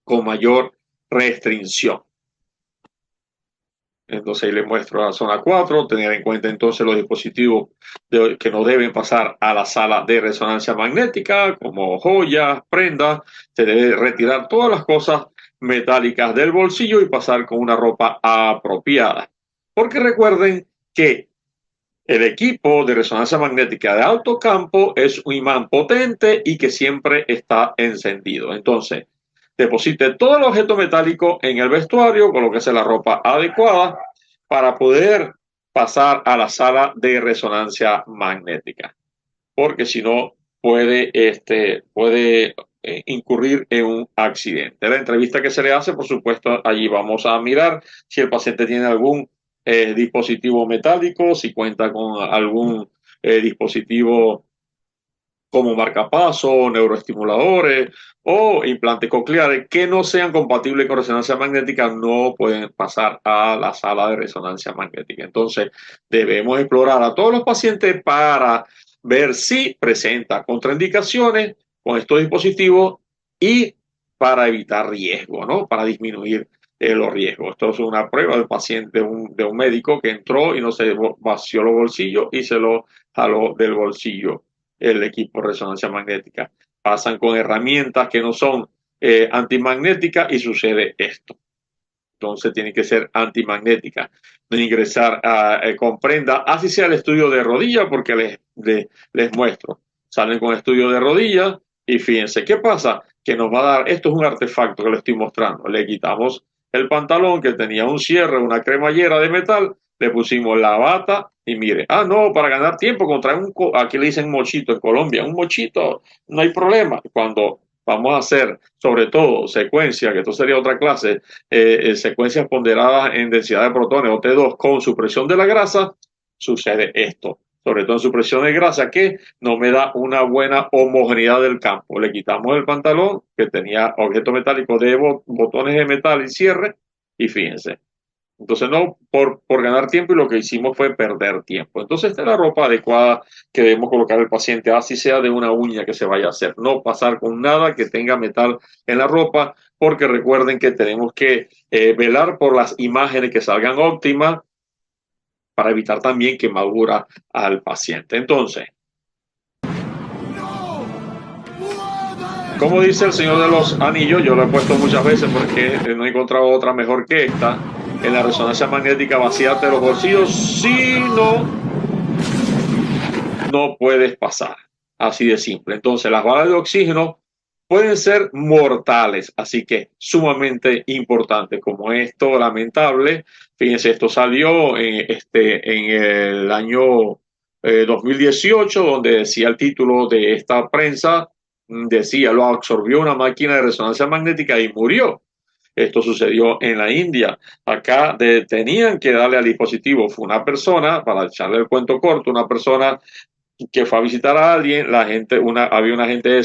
con mayor restricción. Entonces ahí les muestro la zona 4, tener en cuenta entonces los dispositivos que no deben pasar a la sala de resonancia magnética, como joyas, prendas, se debe retirar todas las cosas metálicas del bolsillo y pasar con una ropa apropiada. Porque recuerden que el equipo de resonancia magnética de alto campo es un imán potente y que siempre está encendido. Entonces, deposite todo el objeto metálico en el vestuario, colóquese la ropa adecuada para poder pasar a la sala de resonancia magnética. Porque si no, puede incurrir en un accidente. La entrevista que se le hace, por supuesto, allí vamos a mirar si el paciente tiene algún dispositivo metálico, si cuenta con algún dispositivo como marcapaso, neuroestimuladores o implantes cocleares que no sean compatibles con resonancia magnética, no pueden pasar a la sala de resonancia magnética. Entonces, debemos explorar a todos los pacientes para ver si presenta contraindicaciones con estos dispositivos y para evitar riesgo, ¿no? Para disminuir los riesgos. Esto es una prueba del paciente, de un médico que entró y no se vació los bolsillos y se lo jaló del bolsillo el equipo de resonancia magnética. Pasan con herramientas que no son antimagnéticas y sucede esto. Entonces tiene que ser antimagnética. No ingresar con prenda, así sea el estudio de rodilla, porque les muestro. Salen con estudio de rodilla y fíjense, ¿qué pasa? Que nos va a dar, esto es un artefacto que les estoy mostrando. Le quitamos el pantalón que tenía un cierre, una cremallera de metal, le pusimos la bata y mire, no, para ganar tiempo, contra aquí le dicen mochito en Colombia, un mochito, no hay problema. Cuando vamos a hacer, sobre todo, secuencia, que esto sería otra clase, secuencias ponderadas en densidad de protones o T2 con supresión de la grasa, sucede esto. Sobre todo en supresión de grasa, que no me da una buena homogeneidad del campo. Le quitamos el pantalón, que tenía objeto metálico de botones de metal y cierre, y fíjense. Entonces, no por ganar tiempo, y lo que hicimos fue perder tiempo. Entonces, esta es la ropa adecuada que debemos colocar al paciente, así sea de una uña que se vaya a hacer. No pasar con nada que tenga metal en la ropa, porque recuerden que tenemos que velar por las imágenes que salgan óptimas para evitar también quemadura al paciente. Entonces, como dice el Señor de los Anillos, yo lo he puesto muchas veces porque no he encontrado otra mejor que esta. En la resonancia magnética, vaciarte los bolsillos, si no puedes pasar. Así de simple. Entonces, las balas de oxígeno pueden ser mortales, así que sumamente importante. Como esto, lamentable, fíjense, esto salió en el año 2018, donde decía el título de esta prensa, decía, lo absorbió una máquina de resonancia magnética y murió. Esto sucedió en la India. Acá tenían que darle al dispositivo. Fue una persona, para echarle el cuento corto, una persona que fue a visitar a alguien. Había un agente de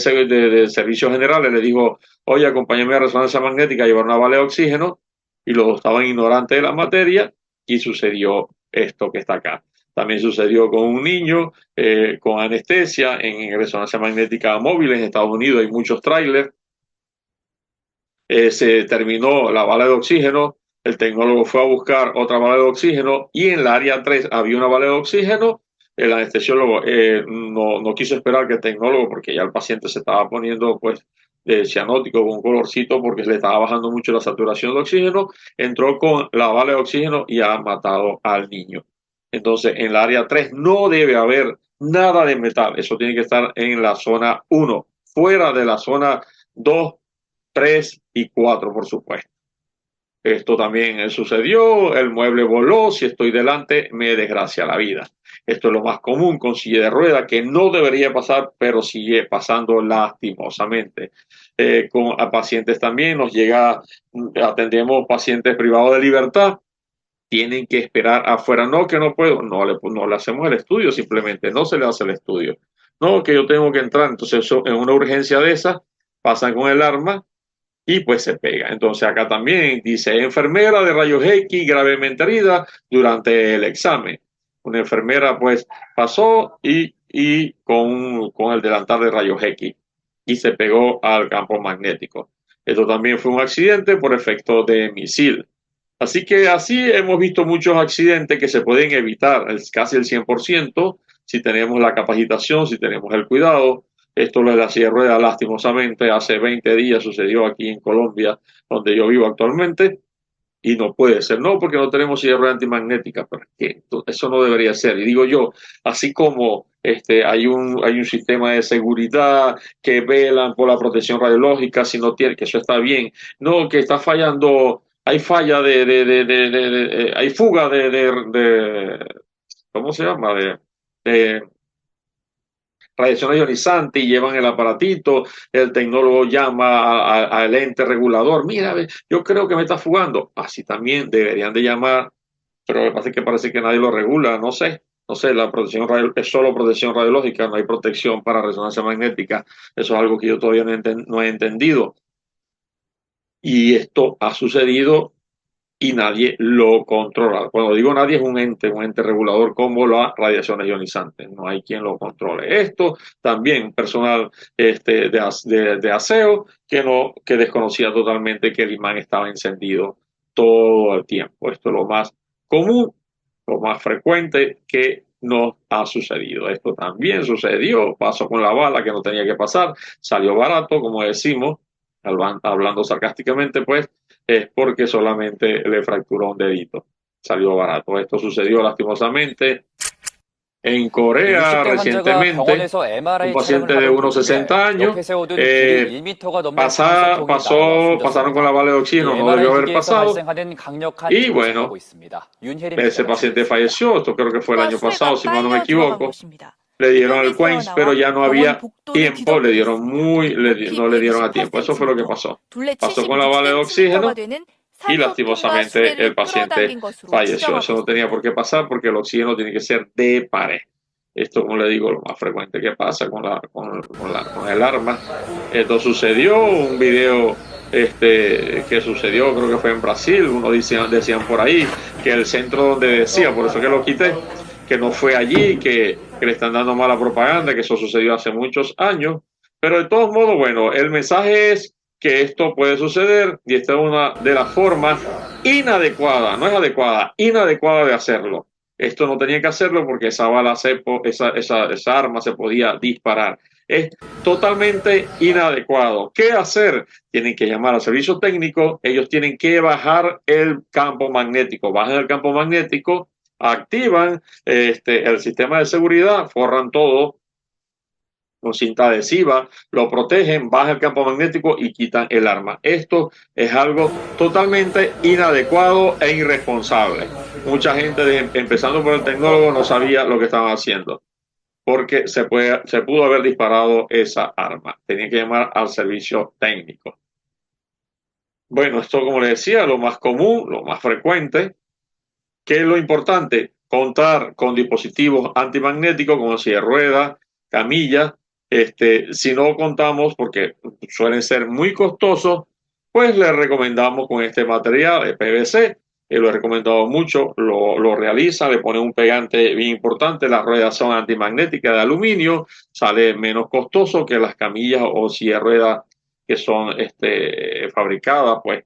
servicios generales, le dijo, oye, acompáñame a resonancia magnética a llevar una bala de oxígeno, y los dos estaban ignorantes de la materia, y sucedió esto que está acá. También sucedió con un niño con anestesia en resonancia magnética móvil en Estados Unidos. Hay muchos trailers. Se terminó la bala de oxígeno, el tecnólogo fue a buscar otra bala de oxígeno y en la área 3 había una bala de oxígeno. El anestesiólogo no quiso esperar que el tecnólogo, porque ya el paciente se estaba poniendo pues cianótico con un colorcito porque le estaba bajando mucho la saturación de oxígeno, entró con la bala de oxígeno y ha matado al niño. Entonces, en la área 3 no debe haber nada de metal, eso tiene que estar en la zona 1, fuera de la zona 2, 3 y 4, por supuesto. Esto también sucedió, el mueble voló, si estoy delante me desgracia la vida. Esto es lo más común con silla de rueda, que no debería pasar, pero sigue pasando lastimosamente. A pacientes también nos llega, atendemos pacientes privados de libertad, tienen que esperar afuera. No, que no puedo, no le hacemos el estudio, simplemente no se le hace el estudio. No, que yo tengo que entrar, entonces eso, en una urgencia de esa, pasan con el arma y pues se pega. Entonces acá también dice enfermera de rayos X gravemente herida durante el examen. Una enfermera pues pasó y con el delantal de rayos X y se pegó al campo magnético. Esto también fue un accidente por efecto de misil. Así que así hemos visto muchos accidentes que se pueden evitar casi el 100% si tenemos la capacitación, si tenemos el cuidado. Esto lo de la silla de ruedas, lastimosamente, hace 20 días sucedió aquí en Colombia, donde yo vivo actualmente, y no puede ser, no, porque no tenemos silla de ruedas antimagnética, pero es que eso no debería ser. Y digo yo, así como hay un sistema de seguridad que velan por la protección radiológica, si no tiene, que eso está bien, no, que está fallando, hay falla hay fuga ¿cómo se llama? De radiación ionizante y llevan el aparatito, el tecnólogo llama al ente regulador, mira, yo creo que me está fugando. Así también deberían de llamar, pero lo que pasa es que parece que nadie lo regula, no sé, la protección es solo protección radiológica, no hay protección para resonancia magnética. Eso es algo que yo todavía no he entendido. Y esto ha sucedido y nadie lo controla. Cuando digo nadie es un ente regulador como las radiaciones ionizantes. No hay quien lo controle. Esto también personal de aseo que desconocía totalmente que el imán estaba encendido todo el tiempo. Esto es lo más común, lo más frecuente que nos ha sucedido. Esto también sucedió, pasó con la bala que no tenía que pasar, salió barato, como decimos, hablando sarcásticamente, pues, es porque solamente le fracturó un dedito. Salió barato. Esto sucedió lastimosamente en Corea 60대 환자가 recientemente. 병원에서 Un MRI 촬영을 paciente de 하던 unos 도중에 60 años 옆에 세워둔 길이 1m가 넘는 산소통이 나와 pasaron con la 숨졌습니다. bala de 이 oxígeno, no debió MRI haber 기계에서 pasado. 발생하는 강력한 Y 빛을 bueno, 보고 있습니다. 윤혜림 ese 기자가 paciente 취재했습니다. falleció. Esto creo que fue el 과 año pasado, 수레가 si mal no me 빨려 들어간 equivoco. 것입니다. Le dieron el 해독에서 Queens, pero 나와 ya no 병원 había 복도를 tiempo, le dieron 뒤덮고 no le dieron a tiempo. Eso fue lo que 198cm, pasó. 둘레 Pasó con la bala de 76cm가 oxígeno 되는 y 산소 통과 lastimosamente el 수레를 paciente 끌어당긴 것으로 falleció. Eso 추정하고 no tenía por 있습니다. qué pasar porque el oxígeno tiene que ser de pared. Esto, como le digo, lo más frecuente que pasa con el arma. Esto sucedió, un video que sucedió, creo que fue en Brasil, uno decían por ahí que el centro donde decía, por eso que lo quité, que no fue allí, que le están dando mala propaganda, que eso sucedió hace muchos años. Pero de todos modos, bueno, el mensaje es que esto puede suceder y esta es una de las formas inadecuadas, no es adecuada, inadecuada de hacerlo. Esto no tenía que hacerlo porque esa bala, esa arma se podía disparar. Es totalmente inadecuado. ¿Qué hacer? Tienen que llamar al servicio técnico, ellos tienen que bajar el campo magnético, bajan el campo magnético, activan el sistema de seguridad, forran todo con cinta adhesiva, lo protegen, bajan el campo magnético y quitan el arma. Esto es algo totalmente inadecuado e irresponsable. Mucha gente, empezando por el tecnólogo, no sabía lo que estaban haciendo porque se pudo haber disparado esa arma. Tenía que llamar al servicio técnico. Bueno, esto, como les decía, lo más común, lo más frecuente. ¿Qué es lo importante? Contar con dispositivos antimagnéticos como silla de ruedas, camillas. Si no contamos, porque suelen ser muy costosos, pues les recomendamos con este material, el PVC. lo he recomendado mucho, lo realiza, le pone un pegante bien importante, las ruedas son antimagnéticas de aluminio, sale menos costoso que las camillas o silla de ruedas que son fabricadas pues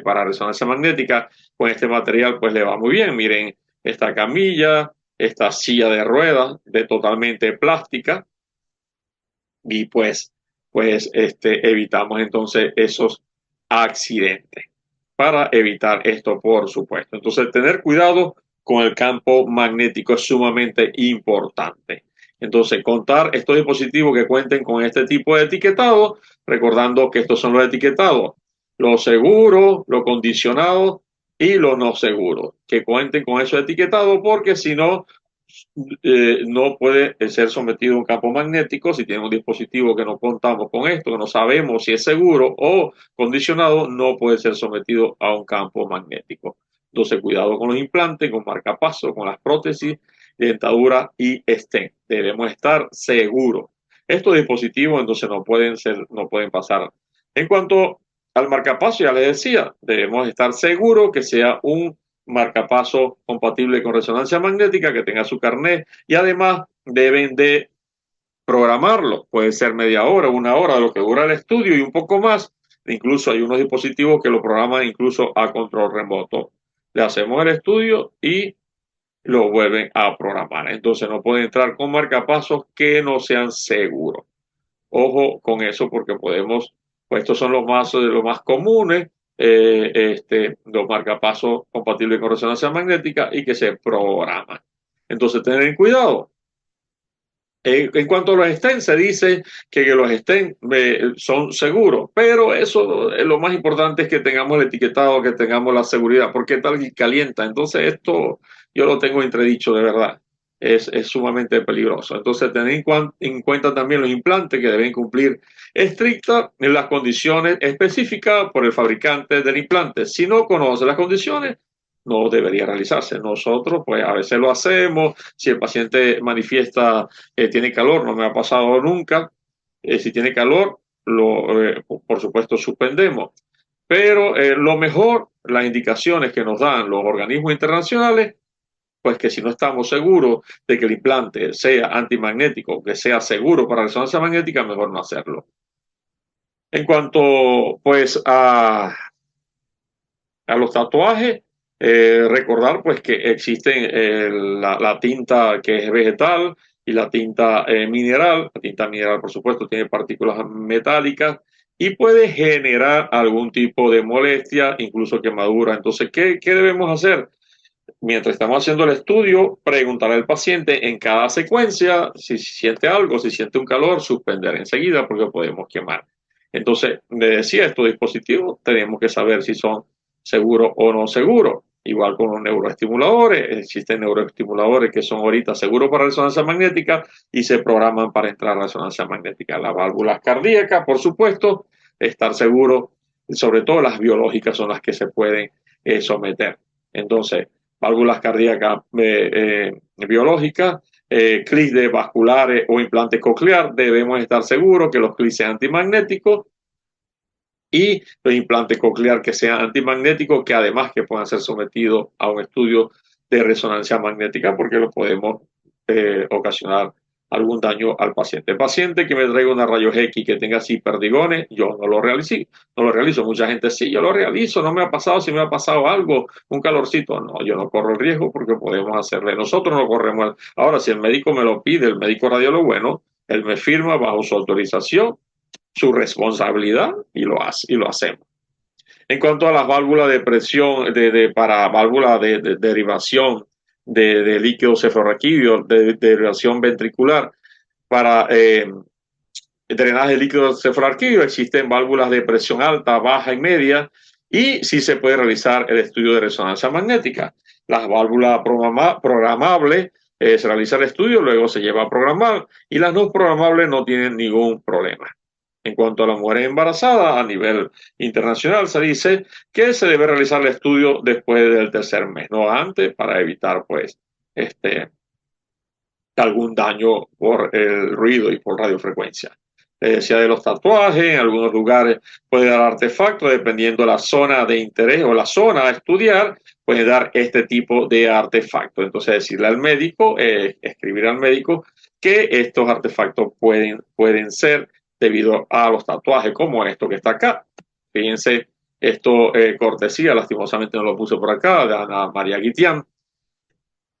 para resonancia magnética. Con este material pues le va muy bien. Miren esta camilla, esta silla de ruedas de totalmente plástica, y pues evitamos entonces esos accidentes. Para evitar esto, por supuesto. Entonces, tener cuidado con el campo magnético es sumamente importante. Entonces, contar estos dispositivos que cuenten con este tipo de etiquetado, recordando que estos son los etiquetados, los seguros, los condicionados y los no seguros, que cuenten con esos etiquetados, porque si no, no puede ser sometido a un campo magnético. Si tiene un dispositivo que no contamos con esto, que no sabemos si es seguro o condicionado, no puede ser sometido a un campo magnético. Entonces, cuidado con los implantes, con marcapasos, con las prótesis, dentadura y stent. Debemos estar seguros. Estos dispositivos entonces no pueden pasar. En cuanto al marcapaso, ya les decía, debemos estar seguros que sea un marcapaso compatible con resonancia magnética, que tenga su carnet, y además deben de programarlo. Puede ser media hora, una hora, lo que dura el estudio y un poco más. Incluso hay unos dispositivos que lo programan incluso a control remoto. Le hacemos el estudio y lo vuelven a programar. Entonces no pueden entrar con marcapasos que no sean seguros. Ojo con eso, porque podemos, pues estos son los más comunes, los marcapasos compatibles con resonancia magnética y que se programan. Entonces, tener cuidado. En cuanto a los stents, se dice que los stents son seguros, pero eso lo más importante es que tengamos el etiquetado, que tengamos la seguridad, porque tal y calienta. Entonces, esto yo lo tengo entredicho de verdad. Es sumamente peligroso. Entonces, tener en cuenta también los implantes que deben cumplir estrictas en las condiciones específicas por el fabricante del implante. Si no conoce las condiciones, no debería realizarse. Nosotros, pues a veces lo hacemos. Si el paciente manifiesta que tiene calor, no me ha pasado nunca. Si tiene calor, por supuesto, suspendemos. Pero lo mejor, las indicaciones que nos dan los organismos internacionales, pues que si no estamos seguros de que el implante sea antimagnético, que sea seguro para resonancia magnética, mejor no hacerlo. En cuanto pues a los tatuajes, recordar pues que existen la tinta que es vegetal y la tinta mineral. La tinta mineral, por supuesto, tiene partículas metálicas y puede generar algún tipo de molestia, incluso quemadura. Entonces, ¿qué debemos hacer? Mientras estamos haciendo el estudio, preguntar al paciente en cada secuencia si siente algo, si siente un calor, suspender enseguida porque podemos quemar. Entonces, le decía, estos dispositivos tenemos que saber si son seguros o no seguros. Igual con los neuroestimuladores, existen neuroestimuladores que son ahorita seguros para resonancia magnética y se programan para entrar a resonancia magnética. Las válvulas cardíacas, por supuesto, estar seguro, sobre todo las biológicas son las que se pueden someter. Entonces, válvulas cardíacas biológicas, clics de vasculares o implante coclear, debemos estar seguros que los clics sean antimagnéticos y los implantes coclear que sean antimagnéticos, que además que puedan ser sometidos a un estudio de resonancia magnética, porque lo podemos ocasionar algún daño al paciente. El paciente que me traiga una rayos X que tenga así perdigones, yo no lo realizo. Mucha gente sí, yo lo realizo, no me ha pasado, si me ha pasado algo, un calorcito, no, yo no corro el riesgo porque podemos hacerle. Nosotros no corremos. Ahora, si el médico me lo pide, el médico radiólogo, bueno, él me firma bajo su autorización, su responsabilidad y lo hacemos. En cuanto a las válvulas de presión, para válvulas de derivación de líquido cefalorraquídeo, de derivación ventricular, para drenaje de líquido cefalorraquídeo, existen válvulas de presión alta, baja y media, y sí se puede realizar el estudio de resonancia magnética. Las válvulas programables, se realiza el estudio, luego se lleva a programar, y las no programables no tienen ningún problema. En cuanto a las mujeres embarazadas, a nivel internacional se dice que se debe realizar el estudio después del tercer mes, no antes, para evitar pues algún daño por el ruido y por radiofrecuencia. Decía de los tatuajes, en algunos lugares puede dar artefactos dependiendo de la zona de interés o la zona a estudiar, puede dar este tipo de artefactos. Entonces, decirle al médico, escribir al médico que estos artefactos pueden ser debido a los tatuajes, como esto que está acá. Fíjense, esto cortesía, lastimosamente no lo puse por acá, de Ana María Guitián.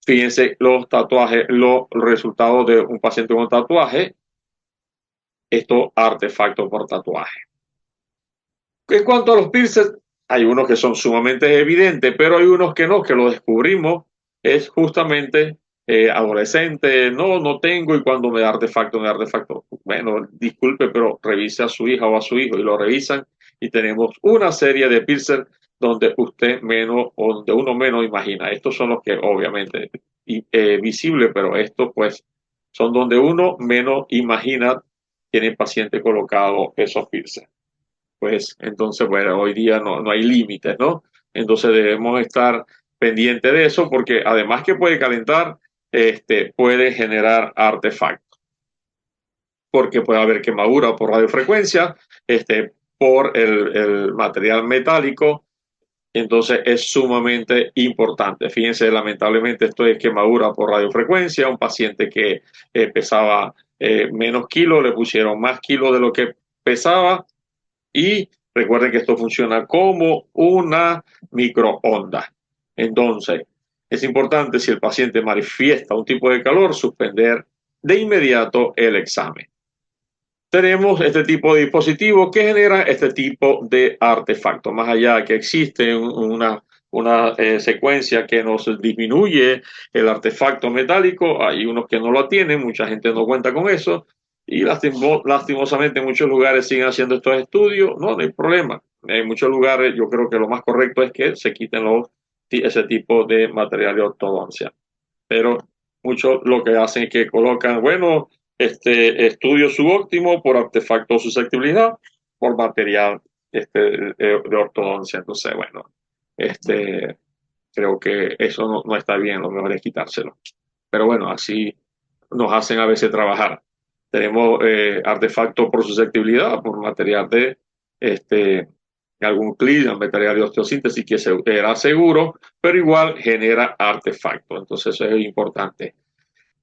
Fíjense los tatuajes, los resultados de un paciente con tatuaje, estos artefactos por tatuaje. En cuanto a los piercings, hay unos que son sumamente evidentes, pero hay unos que no, que lo descubrimos, es justamente adolescente, no tengo, y cuando me da artefacto, Bueno, disculpe, pero revise a su hija o a su hijo, y lo revisan, y tenemos una serie de piercings donde usted menos, o donde uno menos imagina. Estos son los que obviamente visibles, pero estos pues son donde uno menos imagina tiene el paciente colocado esos piercings. Pues entonces, bueno, hoy día no hay límites, ¿no? Entonces debemos estar pendientes de eso, porque además que puede calentar, puede generar artefactos, porque puede haber quemadura por radiofrecuencia, por el material metálico. Entonces es sumamente importante. Fíjense, lamentablemente esto es quemadura por radiofrecuencia. Un paciente que pesaba menos kilos, le pusieron más kilos de lo que pesaba. Y recuerden que esto funciona como una microonda. Entonces, es importante, si el paciente manifiesta un tipo de calor, suspender de inmediato el examen. Tenemos este tipo de dispositivos que generan este tipo de artefactos. Más allá que existe una secuencia que nos disminuye el artefacto metálico, hay unos que no lo tienen, mucha gente no cuenta con eso, y lastimosamente en muchos lugares siguen haciendo estos estudios. No hay problema. En muchos lugares yo creo que lo más correcto es que se quiten ese tipo de material de ortodoncia. Pero muchos lo que hacen es que colocan, bueno, estudio subóptimo por artefacto susceptibilidad, por material de ortodoncia. Entonces, bueno, creo que eso no está bien, lo mejor es quitárselo. Pero bueno, así nos hacen a veces trabajar. Tenemos artefactos por susceptibilidad, por material de algún clic, material de osteosíntesis que era seguro, pero igual genera artefactos. Entonces eso es importante.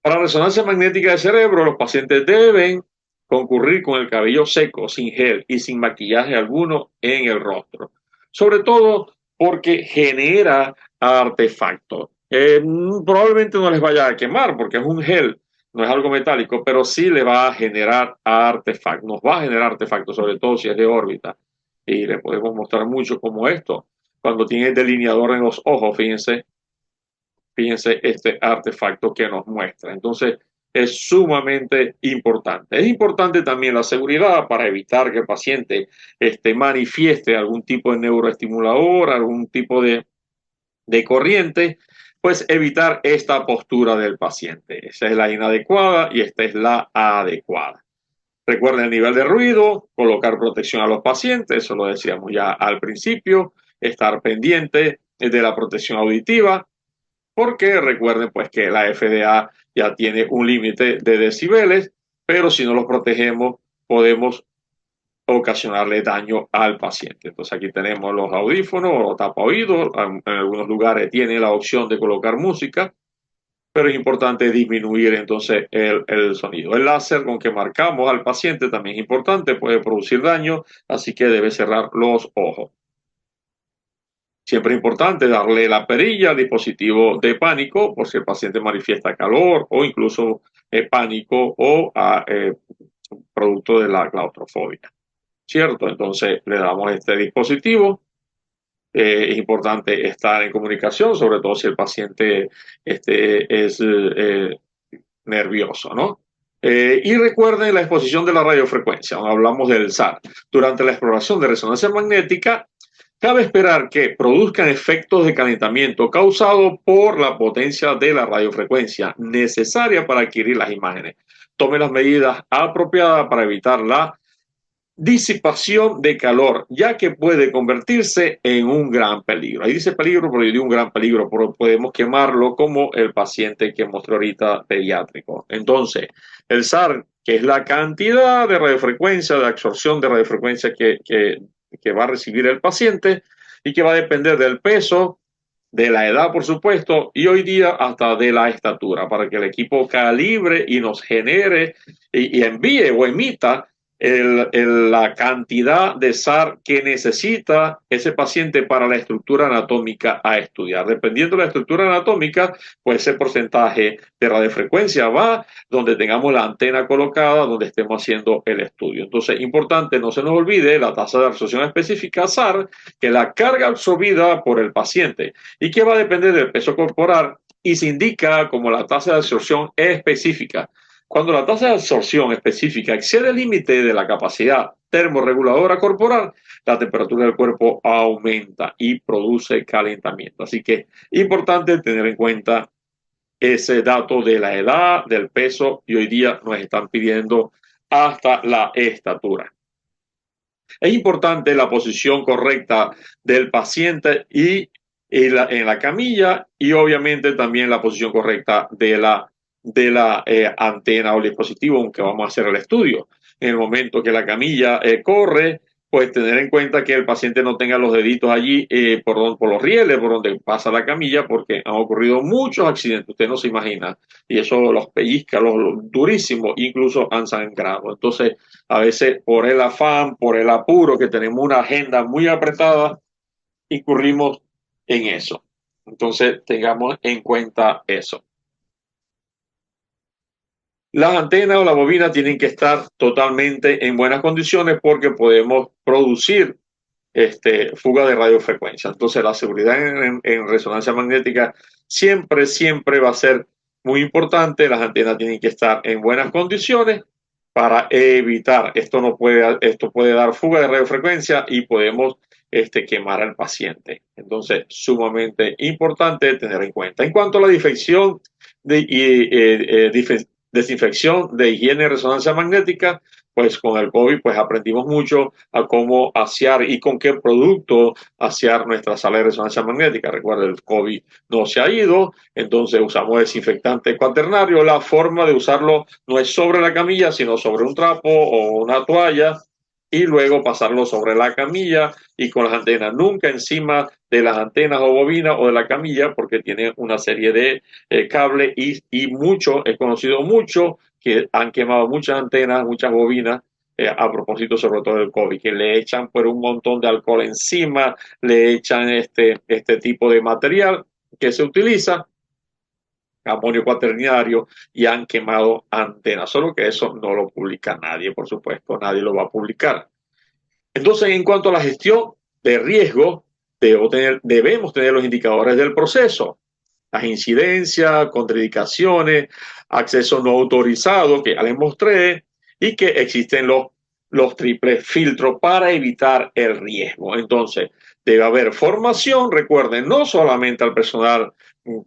Para resonancia magnética de cerebro, los pacientes deben concurrir con el cabello seco, sin gel y sin maquillaje alguno en el rostro. Sobre todo porque genera artefactos. Probablemente no les vaya a quemar porque es un gel, no es algo metálico, pero sí le va a generar artefactos. Nos va a generar artefactos, sobre todo si es de órbita. Y le podemos mostrar mucho como esto. Cuando tiene delineador en los ojos, fíjense este artefacto que nos muestra. Entonces, es sumamente importante. Es importante también la seguridad para evitar que el paciente manifieste algún tipo de neuroestimulador, algún tipo de corriente, pues evitar esta postura del paciente. Esa es la inadecuada y esta es la adecuada. Recuerden el nivel de ruido, colocar protección a los pacientes, eso lo decíamos ya al principio, estar pendiente de la protección auditiva, porque recuerden pues que la FDA ya tiene un límite de decibeles, pero si no los protegemos podemos ocasionarle daño al paciente. Entonces aquí tenemos los audífonos o tapaoídos, en algunos lugares tiene la opción de colocar música, pero es importante disminuir entonces el sonido. El láser con que marcamos al paciente también es importante, puede producir daño, así que debe cerrar los ojos. Siempre es importante darle la perilla al dispositivo de pánico por si el paciente manifiesta calor o incluso pánico o producto de la claustrofobia. ¿Cierto? Entonces le damos este dispositivo. Es importante estar en comunicación, sobre todo si el paciente es nervioso, ¿no? Y recuerden la exposición de la radiofrecuencia, hablamos del SAR. Durante la exploración de resonancia magnética, cabe esperar que produzcan efectos de calentamiento causados por la potencia de la radiofrecuencia necesaria para adquirir las imágenes. Tome las medidas apropiadas para evitar la disipación de calor, ya que puede convertirse en un gran peligro. Ahí dice peligro, pero yo digo un gran peligro, porque podemos quemarlo como el paciente que mostró ahorita pediátrico. Entonces, el SAR, que es la cantidad de radiofrecuencia, de absorción de radiofrecuencia que va a recibir el paciente y que va a depender del peso, de la edad, por supuesto, y hoy día hasta de la estatura, para que el equipo calibre y nos genere y envíe o emita la cantidad de SAR que necesita ese paciente para la estructura anatómica a estudiar. Dependiendo de la estructura anatómica, pues ese porcentaje de radiofrecuencia va donde tengamos la antena colocada, donde estemos haciendo el estudio. Entonces, importante, no se nos olvide la tasa de absorción específica SAR, que la carga absorbida por el paciente y que va a depender del peso corporal y se indica como la tasa de absorción específica. Cuando la tasa de absorción específica excede el límite de la capacidad termorreguladora corporal, la temperatura del cuerpo aumenta y produce calentamiento. Así que importante tener en cuenta ese dato de la edad, del peso, y hoy día nos están pidiendo hasta la estatura. Es importante la posición correcta del paciente y en la camilla, y obviamente también la posición correcta de la antena o el dispositivo, aunque vamos a hacer el estudio. En el momento que la camilla corre, pues tener en cuenta que el paciente no tenga los deditos allí por los rieles, por donde pasa la camilla, porque han ocurrido muchos accidentes, usted no se imagina, y eso los pellizca, los durísimos, incluso han sangrado. Entonces, a veces por el afán, por el apuro, que tenemos una agenda muy apretada, incurrimos en eso. Entonces, tengamos en cuenta eso. Las antenas o la bobina tienen que estar totalmente en buenas condiciones porque podemos producir fuga de radiofrecuencia. Entonces, la seguridad en resonancia magnética siempre va a ser muy importante. Las antenas tienen que estar en buenas condiciones para evitar. Esto puede dar fuga de radiofrecuencia y podemos quemar al paciente. Entonces, sumamente importante tener en cuenta. En cuanto a la desinfección de higiene de resonancia magnética, pues con el COVID pues aprendimos mucho a cómo asear y con qué producto asear nuestra sala de resonancia magnética. Recuerden, el COVID no se ha ido, entonces usamos desinfectante cuaternario. La forma de usarlo no es sobre la camilla, sino sobre un trapo o una toalla, y luego pasarlo sobre la camilla y con las antenas, nunca encima de las antenas o bobinas o de la camilla, porque tiene una serie de cables y he conocido mucho que han quemado muchas antenas, muchas bobinas, a propósito sobre todo del COVID, que le echan por un montón de alcohol encima, le echan este tipo de material que se utiliza, amonio cuaternario, y han quemado antenas. Solo que eso no lo publica nadie, por supuesto, nadie lo va a publicar. Entonces, en cuanto a la gestión de riesgo, debemos tener los indicadores del proceso, las incidencias, contraindicaciones, acceso no autorizado, que ya les mostré, y que existen los triples filtros para evitar el riesgo. Entonces, debe haber formación, recuerden, no solamente al personal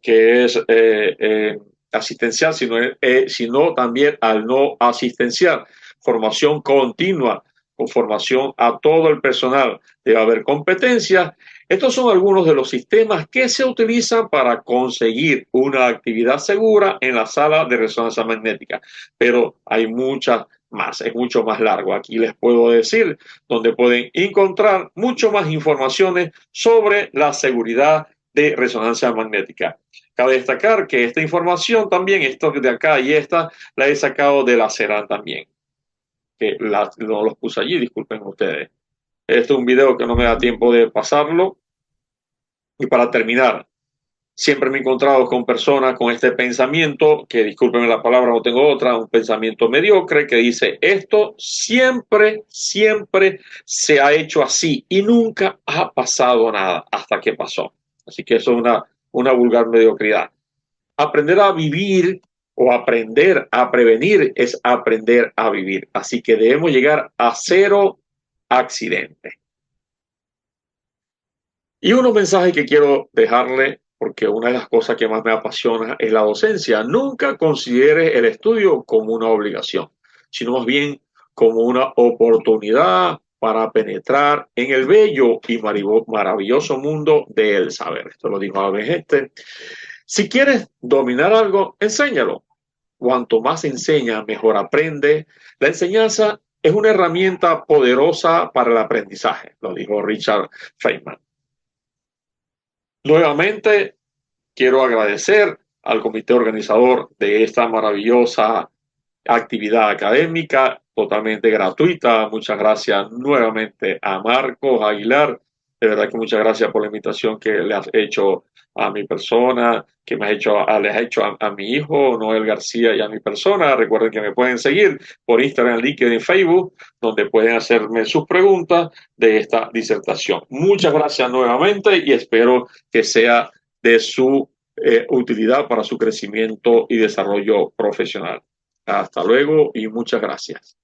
que es asistencial, sino también al no asistencial. Formación continua, con formación a todo el personal. Debe haber competencias. Estos son algunos de los sistemas que se utilizan para conseguir una actividad segura en la sala de resonancia magnética, pero hay muchas más, es mucho más largo. Aquí les puedo decir donde pueden encontrar mucho más informaciones sobre la seguridad de resonancia magnética. Cabe destacar que esta información también, esto de acá y esta, la he sacado de la CERAN también, que no los puse allí, disculpen ustedes. Este es un video que no me da tiempo de pasarlo. Y para terminar, siempre me he encontrado con personas con este pensamiento, que discúlpenme la palabra, no tengo otra, un pensamiento mediocre que dice, esto siempre se ha hecho así y nunca ha pasado nada hasta que pasó. Así que eso es una vulgar mediocridad. Aprender a vivir o aprender a prevenir es aprender a vivir. Así que debemos llegar a 0 accidentes. Y unos mensajes que quiero dejarle, porque una de las cosas que más me apasiona es la docencia. Nunca considere el estudio como una obligación, sino más bien como una oportunidad para penetrar en el bello y maravilloso mundo del saber. Esto lo dijo Albert Einstein. Si quieres dominar algo, enséñalo. Cuanto más enseña, mejor aprende. La enseñanza es una herramienta poderosa para el aprendizaje, lo dijo Richard Feynman. Nuevamente, quiero agradecer al comité organizador de esta maravillosa actividad académica totalmente gratuita. Muchas gracias nuevamente a Marcos Aguilar. De verdad que muchas gracias por la invitación que le has hecho a mi persona, que me has hecho, les has hecho a mi hijo Noel García y a mi persona. Recuerden que me pueden seguir por Instagram, LinkedIn y Facebook, donde pueden hacerme sus preguntas de esta disertación. Muchas gracias nuevamente y espero que sea de su utilidad para su crecimiento y desarrollo profesional. Hasta luego y muchas gracias.